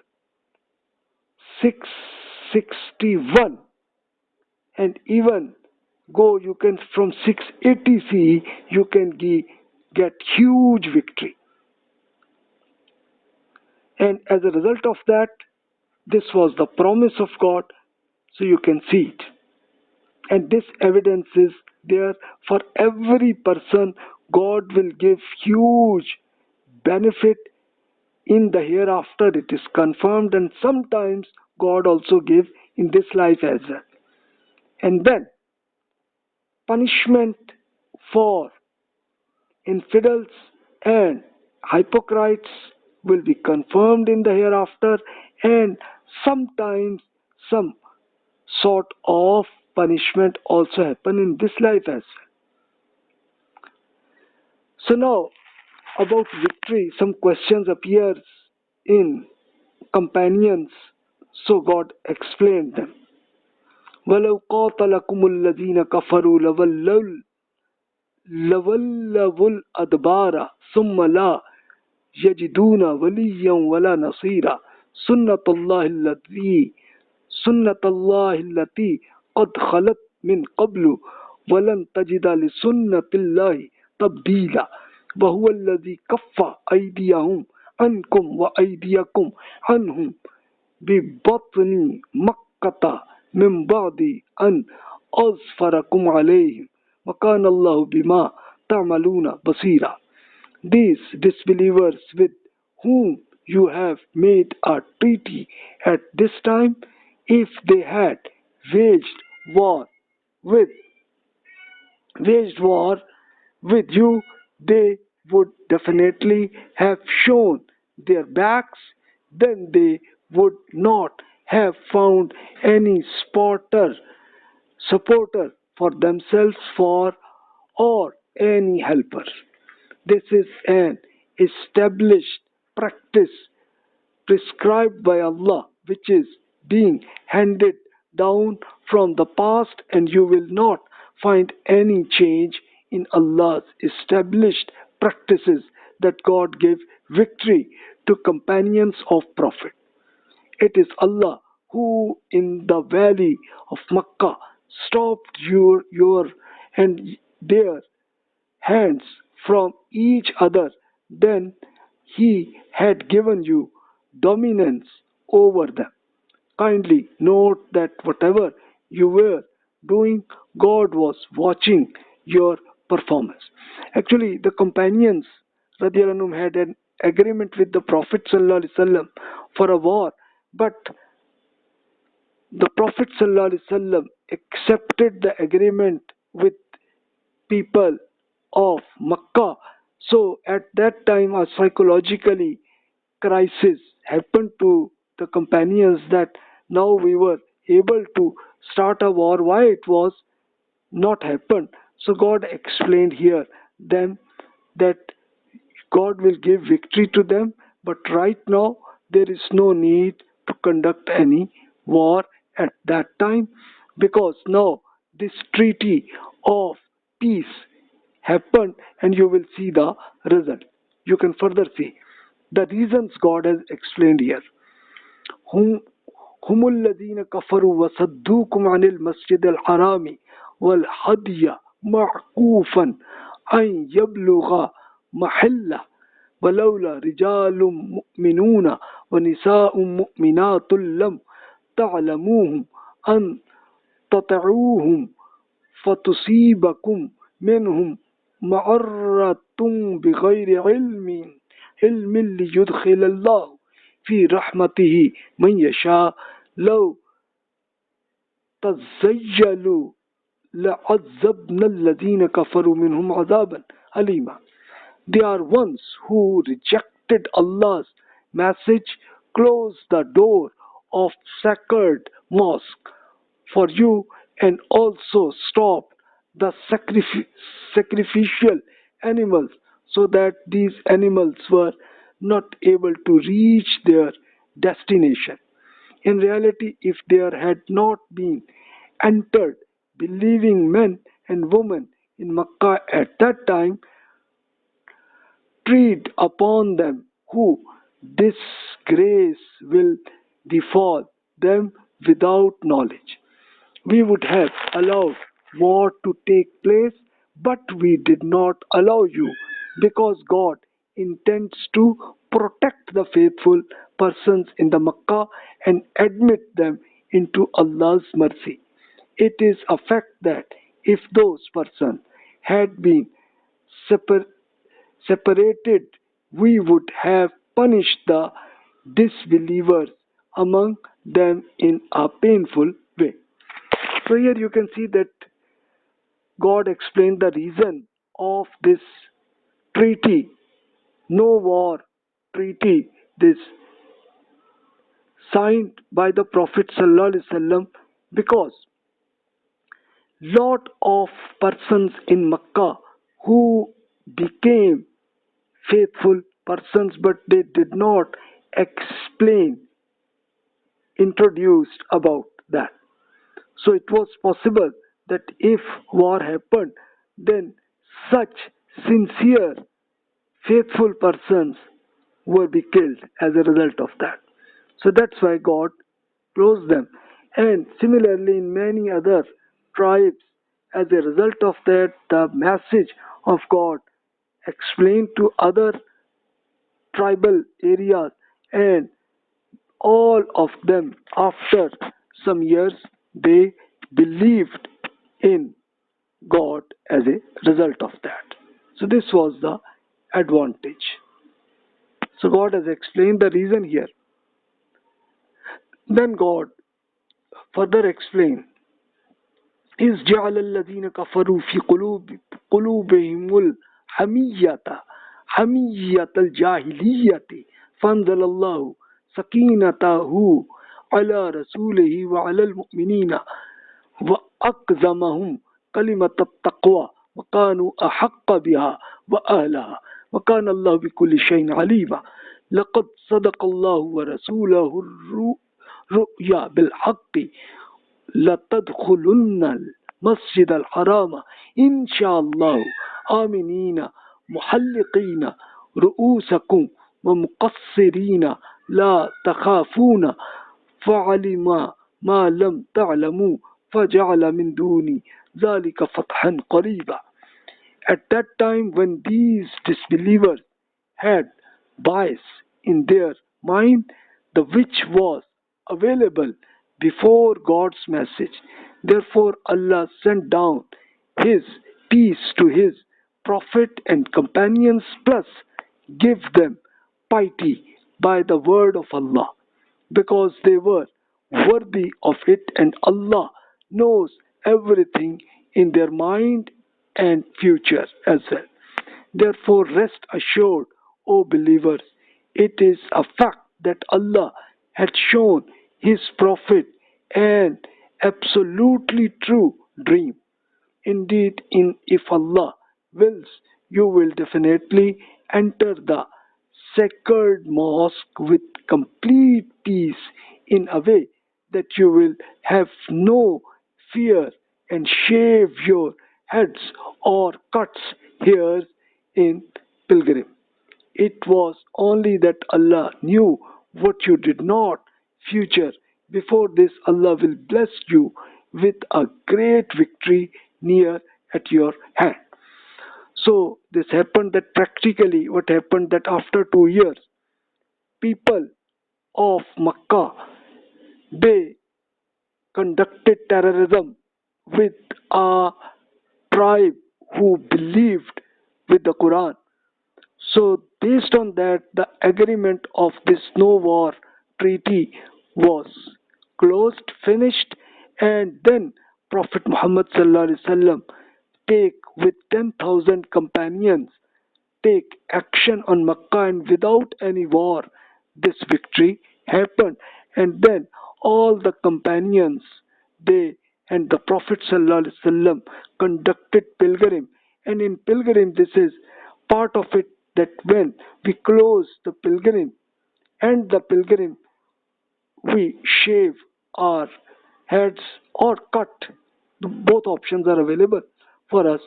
661, and even go, you can from 680 CE you can get huge victory. And as a result of that, this was the promise of God, so you can see it. And this evidence is there for every person. God will give huge benefit in the hereafter. It is confirmed, and sometimes God also gives in this life as well. And then punishment for infidels and hypocrites will be confirmed in the hereafter, and sometimes some sort of punishment also happen in this life as well. So now about victory, some questions appears in companions, so God explained them. وَلَوْ قَاتَلَكُمُ الَّذِينَ كَفَرُوا لَوَلَّوُا الْأَدْبَارَ ثُمَّ لَا يَجِدُونَ وَلِيًّا وَلَا نَصِيرًا سُنَّةَ اللَّهِ الَّتِي قَدْ خَلَتْ مِنْ قَبْلُ وَلَنْ تَجِدَ لِسُنَّةِ اللَّهِ تَبْدِيلًا وَهُوَ الَّذِي كَفَّ أَيْدِيَهُمْ عَنْكُمْ وَأَيْدِيَكُمْ عَنْهُمْ بِبَطْنِ مَكَّةَ مِنْ بَعْدِ أَنْ أَظْفَرَكُمْ عَلَيْهِمْ وَكَانَ اللَّهُ بِمَا تَعْمَلُونَ بَصِيرًا. These disbelievers with whom you have made a treaty at this time, if they had waged war with you, they would definitely have shown their backs. Then they would not have found any supporter for themselves or any helper. This is an established practice prescribed by Allah, which is being handed down from the past, and you will not find any change in Allah's established practices that God gave victory to companions of Prophet. It is Allah who in the valley of Makkah stopped your and their hands from each other. Then He had given you dominance over them. Kindly note that whatever you were doing, God was watching your performance. Actually, the companions radiallahu anhum had an agreement with the Prophet sallallahu alaihi wasallam for a war, but the Prophet sallallahu alaihi wasallam accepted the agreement with people of Makkah. So at that time a psychologically crisis happened to the companions, that now we were able to start a war, why it was not happened. So God explained here them that God will give victory to them, but right now there is no need to conduct any war at that time, because now this treaty of peace happened, and you will see the result. You can further see the reasons God has explained here. هم الذين كفروا وصدوكم عن المسجد الحرام والهدي معكوفا أن يبلغ محله ولولا رجال مؤمنون ونساء مؤمنات لم تعلموهم أن تطيعوهم فتصيبكم منهم معرة بغير علم ليدخل الله في رحمته من يشاء لو تزيلوا لعذبنا الذين كفروا منهم عذابا أليما. They are ones who rejected Allah's message, closed the door of sacred mosque for you, and also stopped the sacrificial animals so that these animals were not able to reach their destination. In reality, if there had not been entered believing men and women in Makkah at that time, tread upon them who disgrace will befall them without knowledge. We would have allowed war to take place, but we did not allow you, because God intends to protect the faithful persons in the Makkah and admit them into Allah's mercy. It is a fact that if those persons had been separ- separated, we would have punished the disbelievers among them in a painful way. So here you can see that God explained the reason of this treaty, no war treaty, this signed by the Prophet ﷺ, because lot of persons in Makkah who became faithful persons, but they did not explain, introduced about that. So it was possible that if war happened, then such sincere, faithful persons will be killed as a result of that. So that's why God closed them. And similarly, in many other tribes, as a result of that, the message of God explained to other tribal areas, and all of them, after some years, they believed in God as a result of that. So this was the advantage. So God has explained the reason here. Then God further explained, إِذْ جَعَلَ الَّذِينَ كَفَرُوا فِي قُلُوبِهِمُ حمية الجاهلية فأنزل الله سكينته على رسوله وعلى المؤمنين وأقزمهم كلمة التقوى وكانوا أحق بها وأهلها وكان الله بكل شيء عليما. لقد صدق الله ورسوله الرؤيا بالحق لتدخلن المسجد الحرام إن شاء الله آمنين محلقين رؤوسكم ومقصرين لا تخافون فعلم ما لم تعلموا فجعل من دون ذلك فتحا قريبا. At that time, when these disbelievers had bias in their mind, the which was available before God's message, therefore Allah sent down His peace to His Prophet and companions, plus give them piety by the word of Allah, because they were worthy of it, and Allah knows everything in their mind and future as well. Therefore, rest assured, O believers, it is a fact that Allah had shown His Prophet an absolutely true dream. Indeed, if Allah wills, you will definitely enter the sacred mosque with complete peace, in a way that you will have no fear and shave your heads or cuts hairs in pilgrim. It was only that Allah knew what you did not future. Before this, Allah will bless you with a great victory near at your hand. So this happened that practically what happened that after 2 years, people of Makkah, they conducted terrorism with a tribe who believed with the Quran. So based on that, the agreement of this no war treaty was closed, finished, and then Prophet Muhammad sallallahu alaihi wasallam take with 10,000 companions take action on Makkah, and without any war this victory happened. And then all the companions, they and the Prophet ﷺ conducted pilgrim, and in pilgrim this is part of it, that when we close the pilgrim and the pilgrim, we shave our heads or cut. Both options are available for us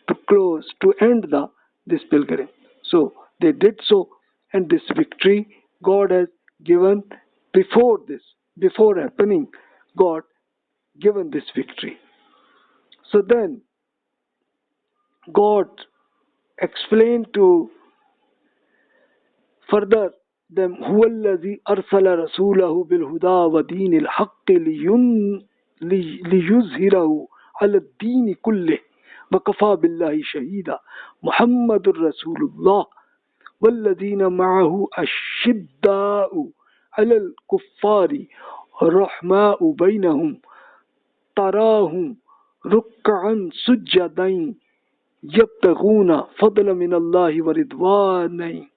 to close, to end this pilgrim. So they did so, and this victory God has given before this, before happening, God given this victory. So then God explained to further them, هو الذي أرسل رسوله بالهدى ودين الحق ليظهره على الدين كله وكفى بالله شهيدا محمد رسول الله والذين معه أشداء على الكفار رحماء بينهم تراهم ركعا سجدا يبتغون فضلا من الله ورضوانا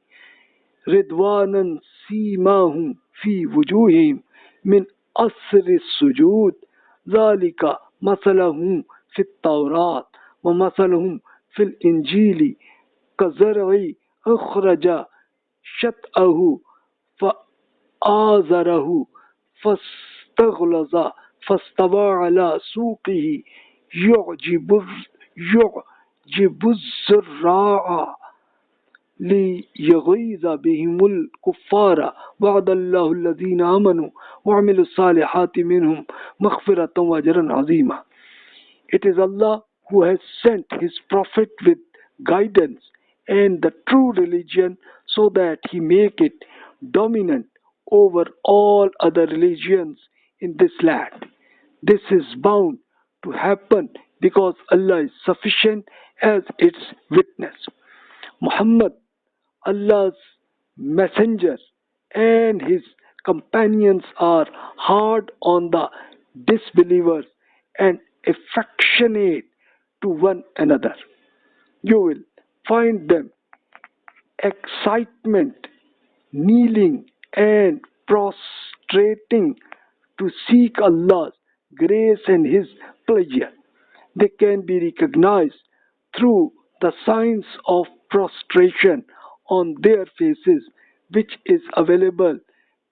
سيماهم في وجوههم من أثر السجود ذلك مثلهم في التوراة ومثلهم في الإنجيل كزرع أخرج شطأه فآزره فاستغلظ فاستوى على سوقه يعجب الزراع ليغيظ بهم الكفار وعد الله الذين آمنوا وعملوا الصالحات منهم مغفرة وأجرا عظيما. It is Allah who has sent His Prophet with guidance and the true religion, so that He make it dominant over all other religions in this land. This is bound to happen because Allah is sufficient as its witness. Muhammad, Allah's messenger, and his companions are hard on the disbelievers and affectionate to one another. You will find them excitement, kneeling and prostrating to seek Allah's grace and His pleasure. They can be recognized through the signs of prostration on their faces, which is available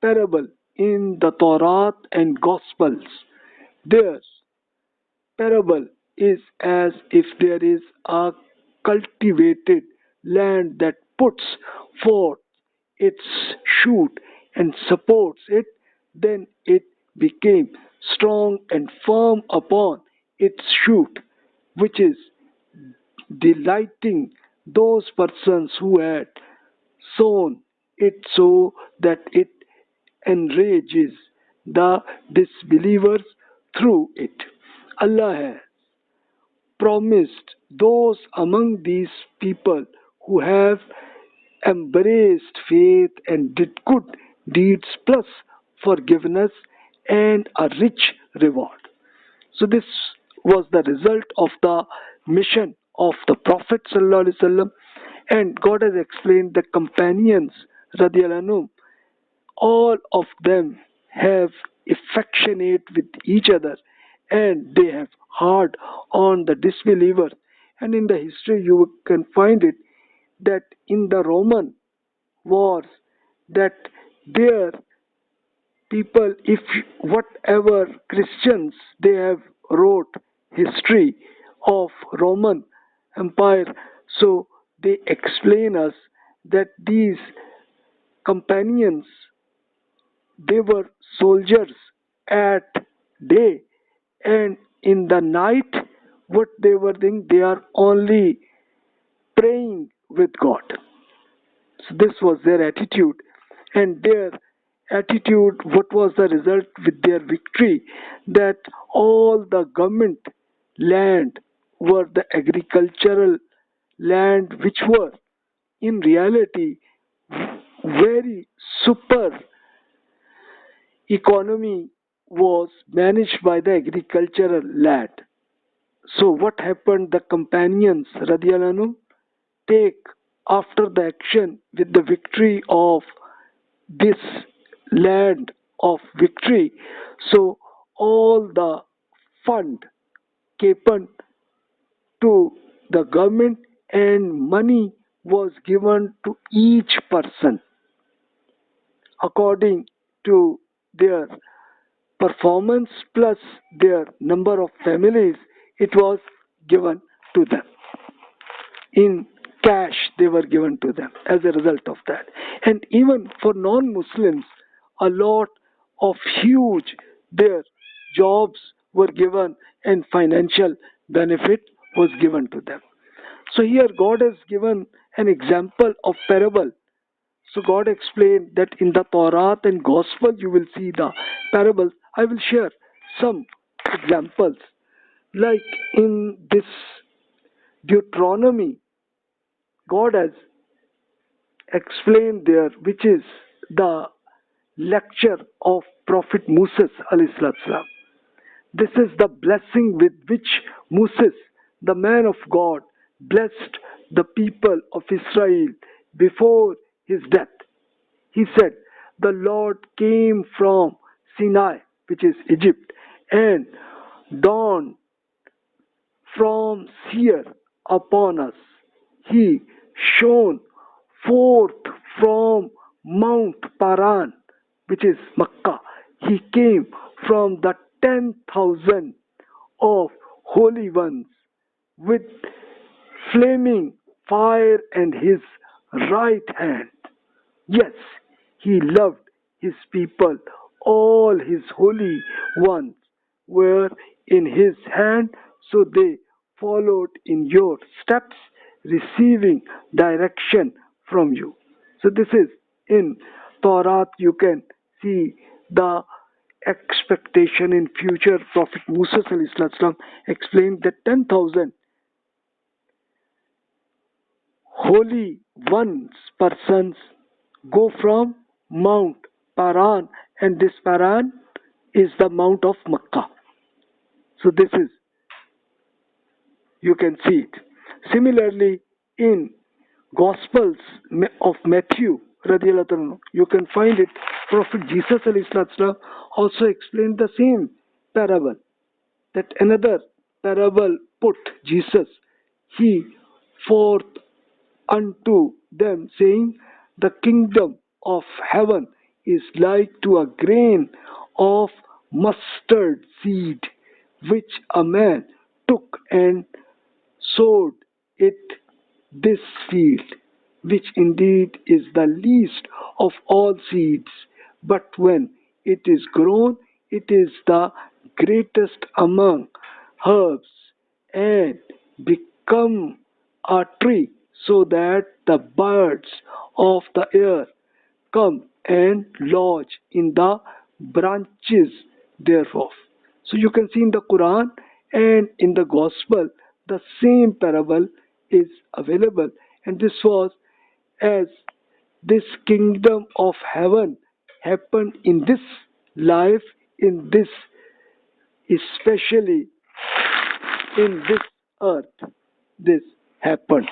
parable in the Torah and Gospels. Their parable is as if there is a cultivated land that puts forth its shoot and supports it, then it became strong and firm upon its shoot, which is delighting those persons who had sown it, so that it enrages the disbelievers through it. Allah has promised those among these people who have embraced faith and did good deeds plus forgiveness and a rich reward. So this was the result of the mission of the Prophet ﷺ, and God has explained the companions radiallahu anhum, all of them have affectionate with each other, and they have hard on the disbelievers. And in the history you can find it that in the Roman wars, that their people, if whatever Christians, they have wrote history of Roman Empire, so they explain us that these companions, they were soldiers at day, and in the night what they were doing, they are only praying with God. So this was their attitude, and their attitude, what was the result with their victory? That all the government land were the agricultural land, which were in reality very super economy was managed by the agricultural land. So what happened? The companions radiallahu anhum take after the action with the victory of this land of victory. So all the fund given to the government and money was given to each person according to their performance plus their number of families. It was given to them in cash. They were given to them as a result of that. And even for non-Muslims, a lot of huge their jobs were given and financial benefit was given to them. So here God has given an example of parable. So God explained that in the Torah and Gospel you will see the parables. I will share some examples. Like in this Deuteronomy, God has explained there, which is the lecture of Prophet Moses alayhi salam. This is the blessing with which Moses, the man of God, blessed the people of Israel before his death. He said, the Lord came from Sinai, which is Egypt, and dawned from Seir upon us. He shone forth from Mount Paran, which is Makkah. He came from the 10,000 of holy ones with flaming fire in his right hand. Yes, he loved his people. All his holy ones were in his hand, so they followed in your steps, receiving direction from you. So this is in Torah. You can see the expectation in future. Prophet Musa explained that 10,000 holy ones persons go from Mount Paran, and this Paran is the Mount of Makkah. So this is, you can see it. Similarly, in Gospels of Matthew, you can find it. Prophet Jesus also explained the same parable. That another parable put Jesus, he forth unto them, saying, the kingdom of heaven is like to a grain of mustard seed, which a man took and sowed it this field, which indeed is the least of all seeds, but when it is grown, it is the greatest among herbs, and become a tree, so that the birds of the air come and lodge in the branches thereof. So you can see in the Quran and in the Gospel the same parable is available, and this was as this kingdom of heaven happened in this life, in this, especially in this earth, this happened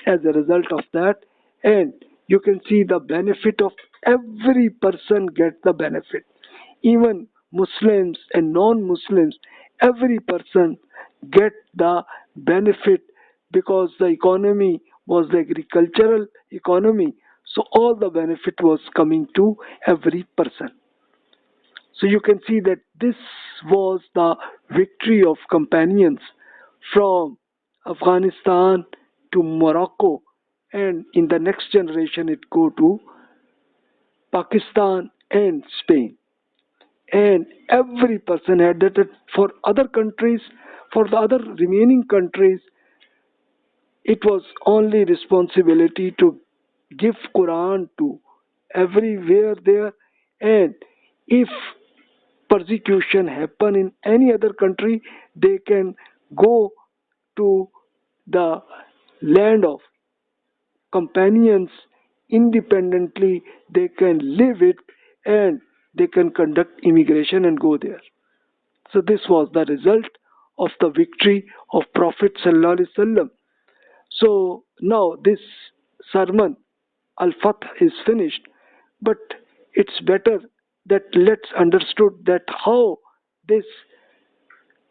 as a result of that. And you can see the benefit of every person get the benefit, even Muslims and non-Muslims, every person get the benefit, because the economy was the agricultural economy, so all the benefit was coming to every person. So you can see that this was the victory of companions from Afghanistan to Morocco, and in the next generation it go to Pakistan and Spain. And every person had that. For other countries, for the other remaining countries, it was only responsibility to give Quran to everywhere there, and if persecution happen in any other country, they can go to the land of companions independently. They can live it, and they can conduct immigration and go there. So this was the result of the victory of Prophet sallallahu alaihi wasallam. So now this sermon Al-Fath is finished, but it's better that let's understood that how this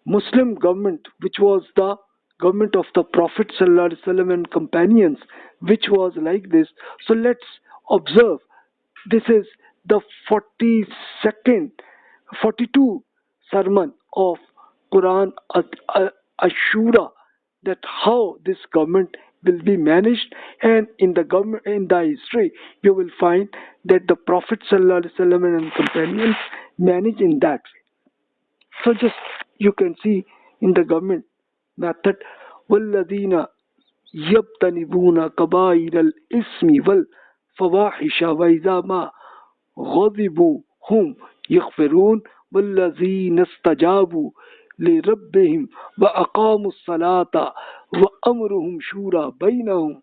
Muslim government, which was the government of the Prophet ﷺ and companions, which was like this. So let's observe. This is the 42nd sermon of Quran Ashura, that how this government will be managed, and in the government, in the history, you will find that the Prophet ﷺ and companions manage in that way. So just you can see in the government method, وَالَّذِينَ يَبْتَنِبُونَ كَبَائِرَ الْإِثْمِ وَالْفَوَاحِشَ وَإِذَا مَا غَضِبُوا هُمْ يَغْفِرُونَ وَالَّذِينَ اسْتَجَابُوا لِرَبِّهِمْ وَأَقَامُوا الصَّلَاةَ وَأَمْرُهُمْ شُورَى بَيْنَهُمْ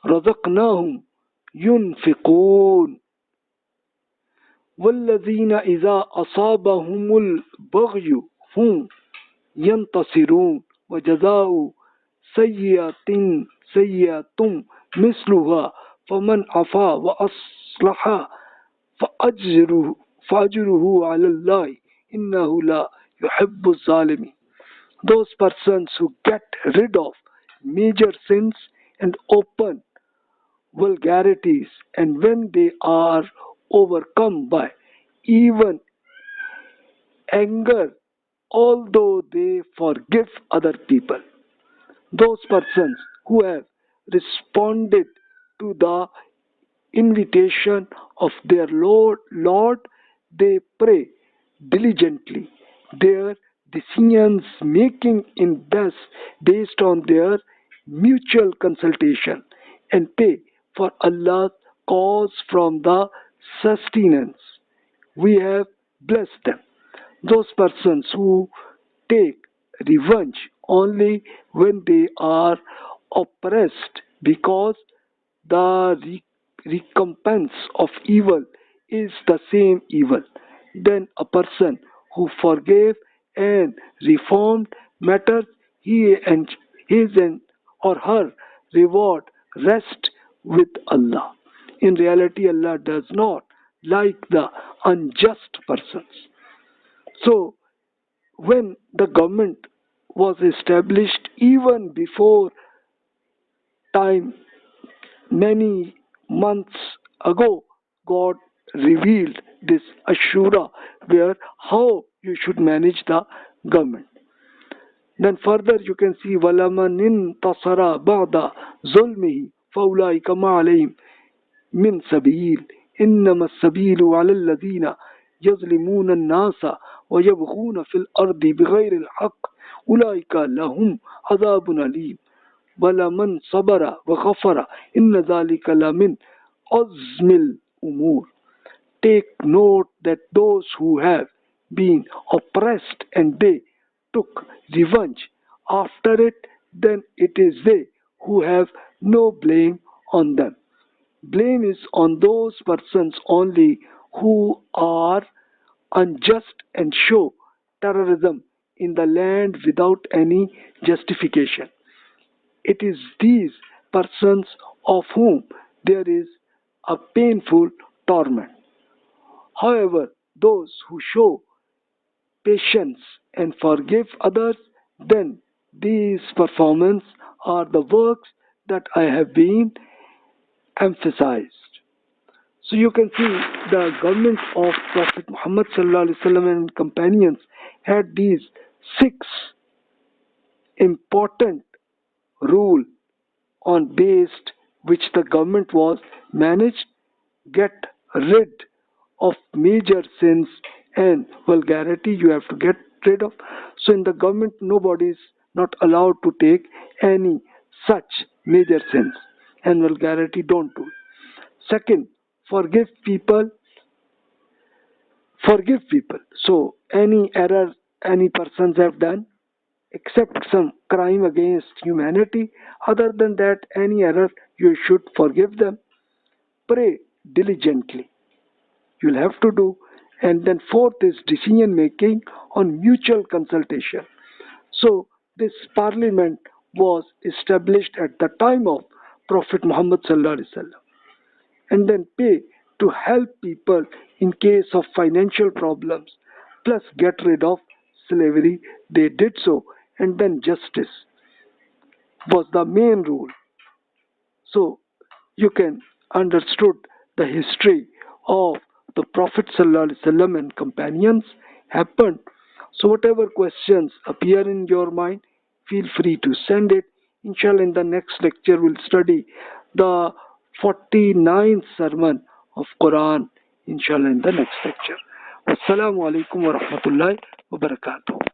رَزَقْنَاهُمْ يُنْفِقُونَ وَالَّذِينَ إِذَا أَصَابَهُمُ الْبَغْيُ هُمْ يَنْتَصِرُونَ وَجَزَاءُ سَيِّئَةٍ سَيِّئَةٌ مِثْلُهَا فَمَنْ عَفَا وَأَصْلَحَ فَأَجْرُهُ عَلَى اللَّهِ إِنَّهُ لَا يُحِبُّ الظَّالِمِينَ. Those persons who get rid of major sins and open vulgarities, and when they are overcome by even anger, although they forgive other people. Those persons who have responded to the invitation of their Lord, they pray diligently, their decisions making in best based on their mutual consultation, and pay for Allah's cause from the sustenance. We have blessed them. Those persons who take revenge only when they are oppressed, because the recompense of evil is the same evil. Then a person who forgave and reformed matters, he and his and or her reward rest with Allah. In reality, Allah does not like the unjust persons. So when the government was established, even before time, many months ago, God revealed this Ashura, where how you should manage the government. Then further you can see وَلَمَنْ انْتَصَرَ بَعْدَ ظُلْمِهِ فَأُولَٰئِكَ مَا عَلَيْهِمْ مِنْ سَبِيلٍ إِنَّمَا السَّبِيلُ عَلَى الَّذِينَ يَظْلِمُونَ النَّاسَ وَيَبْغُونَ فِي الْأَرْضِ بِغَيْرِ الْحَقِّ أُولَٰئِكَ لَهُمْ عَذَابٌ أَلِيمٌ وَلَمَنْ صَبَرَ وَغَفَرَ إِنَّ ذَلِكَ لَمِنْ عَزْمِ الْأُمُورِ. Take note that those who have been oppressed and they took revenge after it, then it is they who have no blame on them. Blame is on those persons only who are unjust and show terrorism in the land without any justification. It is these persons of whom there is a painful torment. However, those who show patience and forgive others, then these performances are the works that I have been emphasized. So you can see the government of Prophet Muhammad sallallahu alaihi wasallam and companions had these 6 important rules on based which the government was managed: get rid of major sins and vulgarity you have to get rid of. So in the government, nobody is not allowed to take any such major sins and vulgarity, don't do it. Second, forgive people forgive people. So any error any persons have done, except some crime against humanity, other than that, any error, you should forgive them. Pray diligently. You'll have to do. And then fourth is decision making on mutual consultation. So this parliament was established at the time of Prophet Muhammad sallallahu alaihi wasallam. And then pay to help people in case of financial problems, plus get rid of slavery. They did so. And then justice was the main rule. So you can understood the history of the Prophet ﷺ and companions happened. So whatever questions appear in your mind, feel free to send it. Inshallah, in the next lecture we'll study the 49th sermon of Quran. Inshallah, in the next lecture. Wassalamu alaikum wa rahmatullahi wa barakatuh.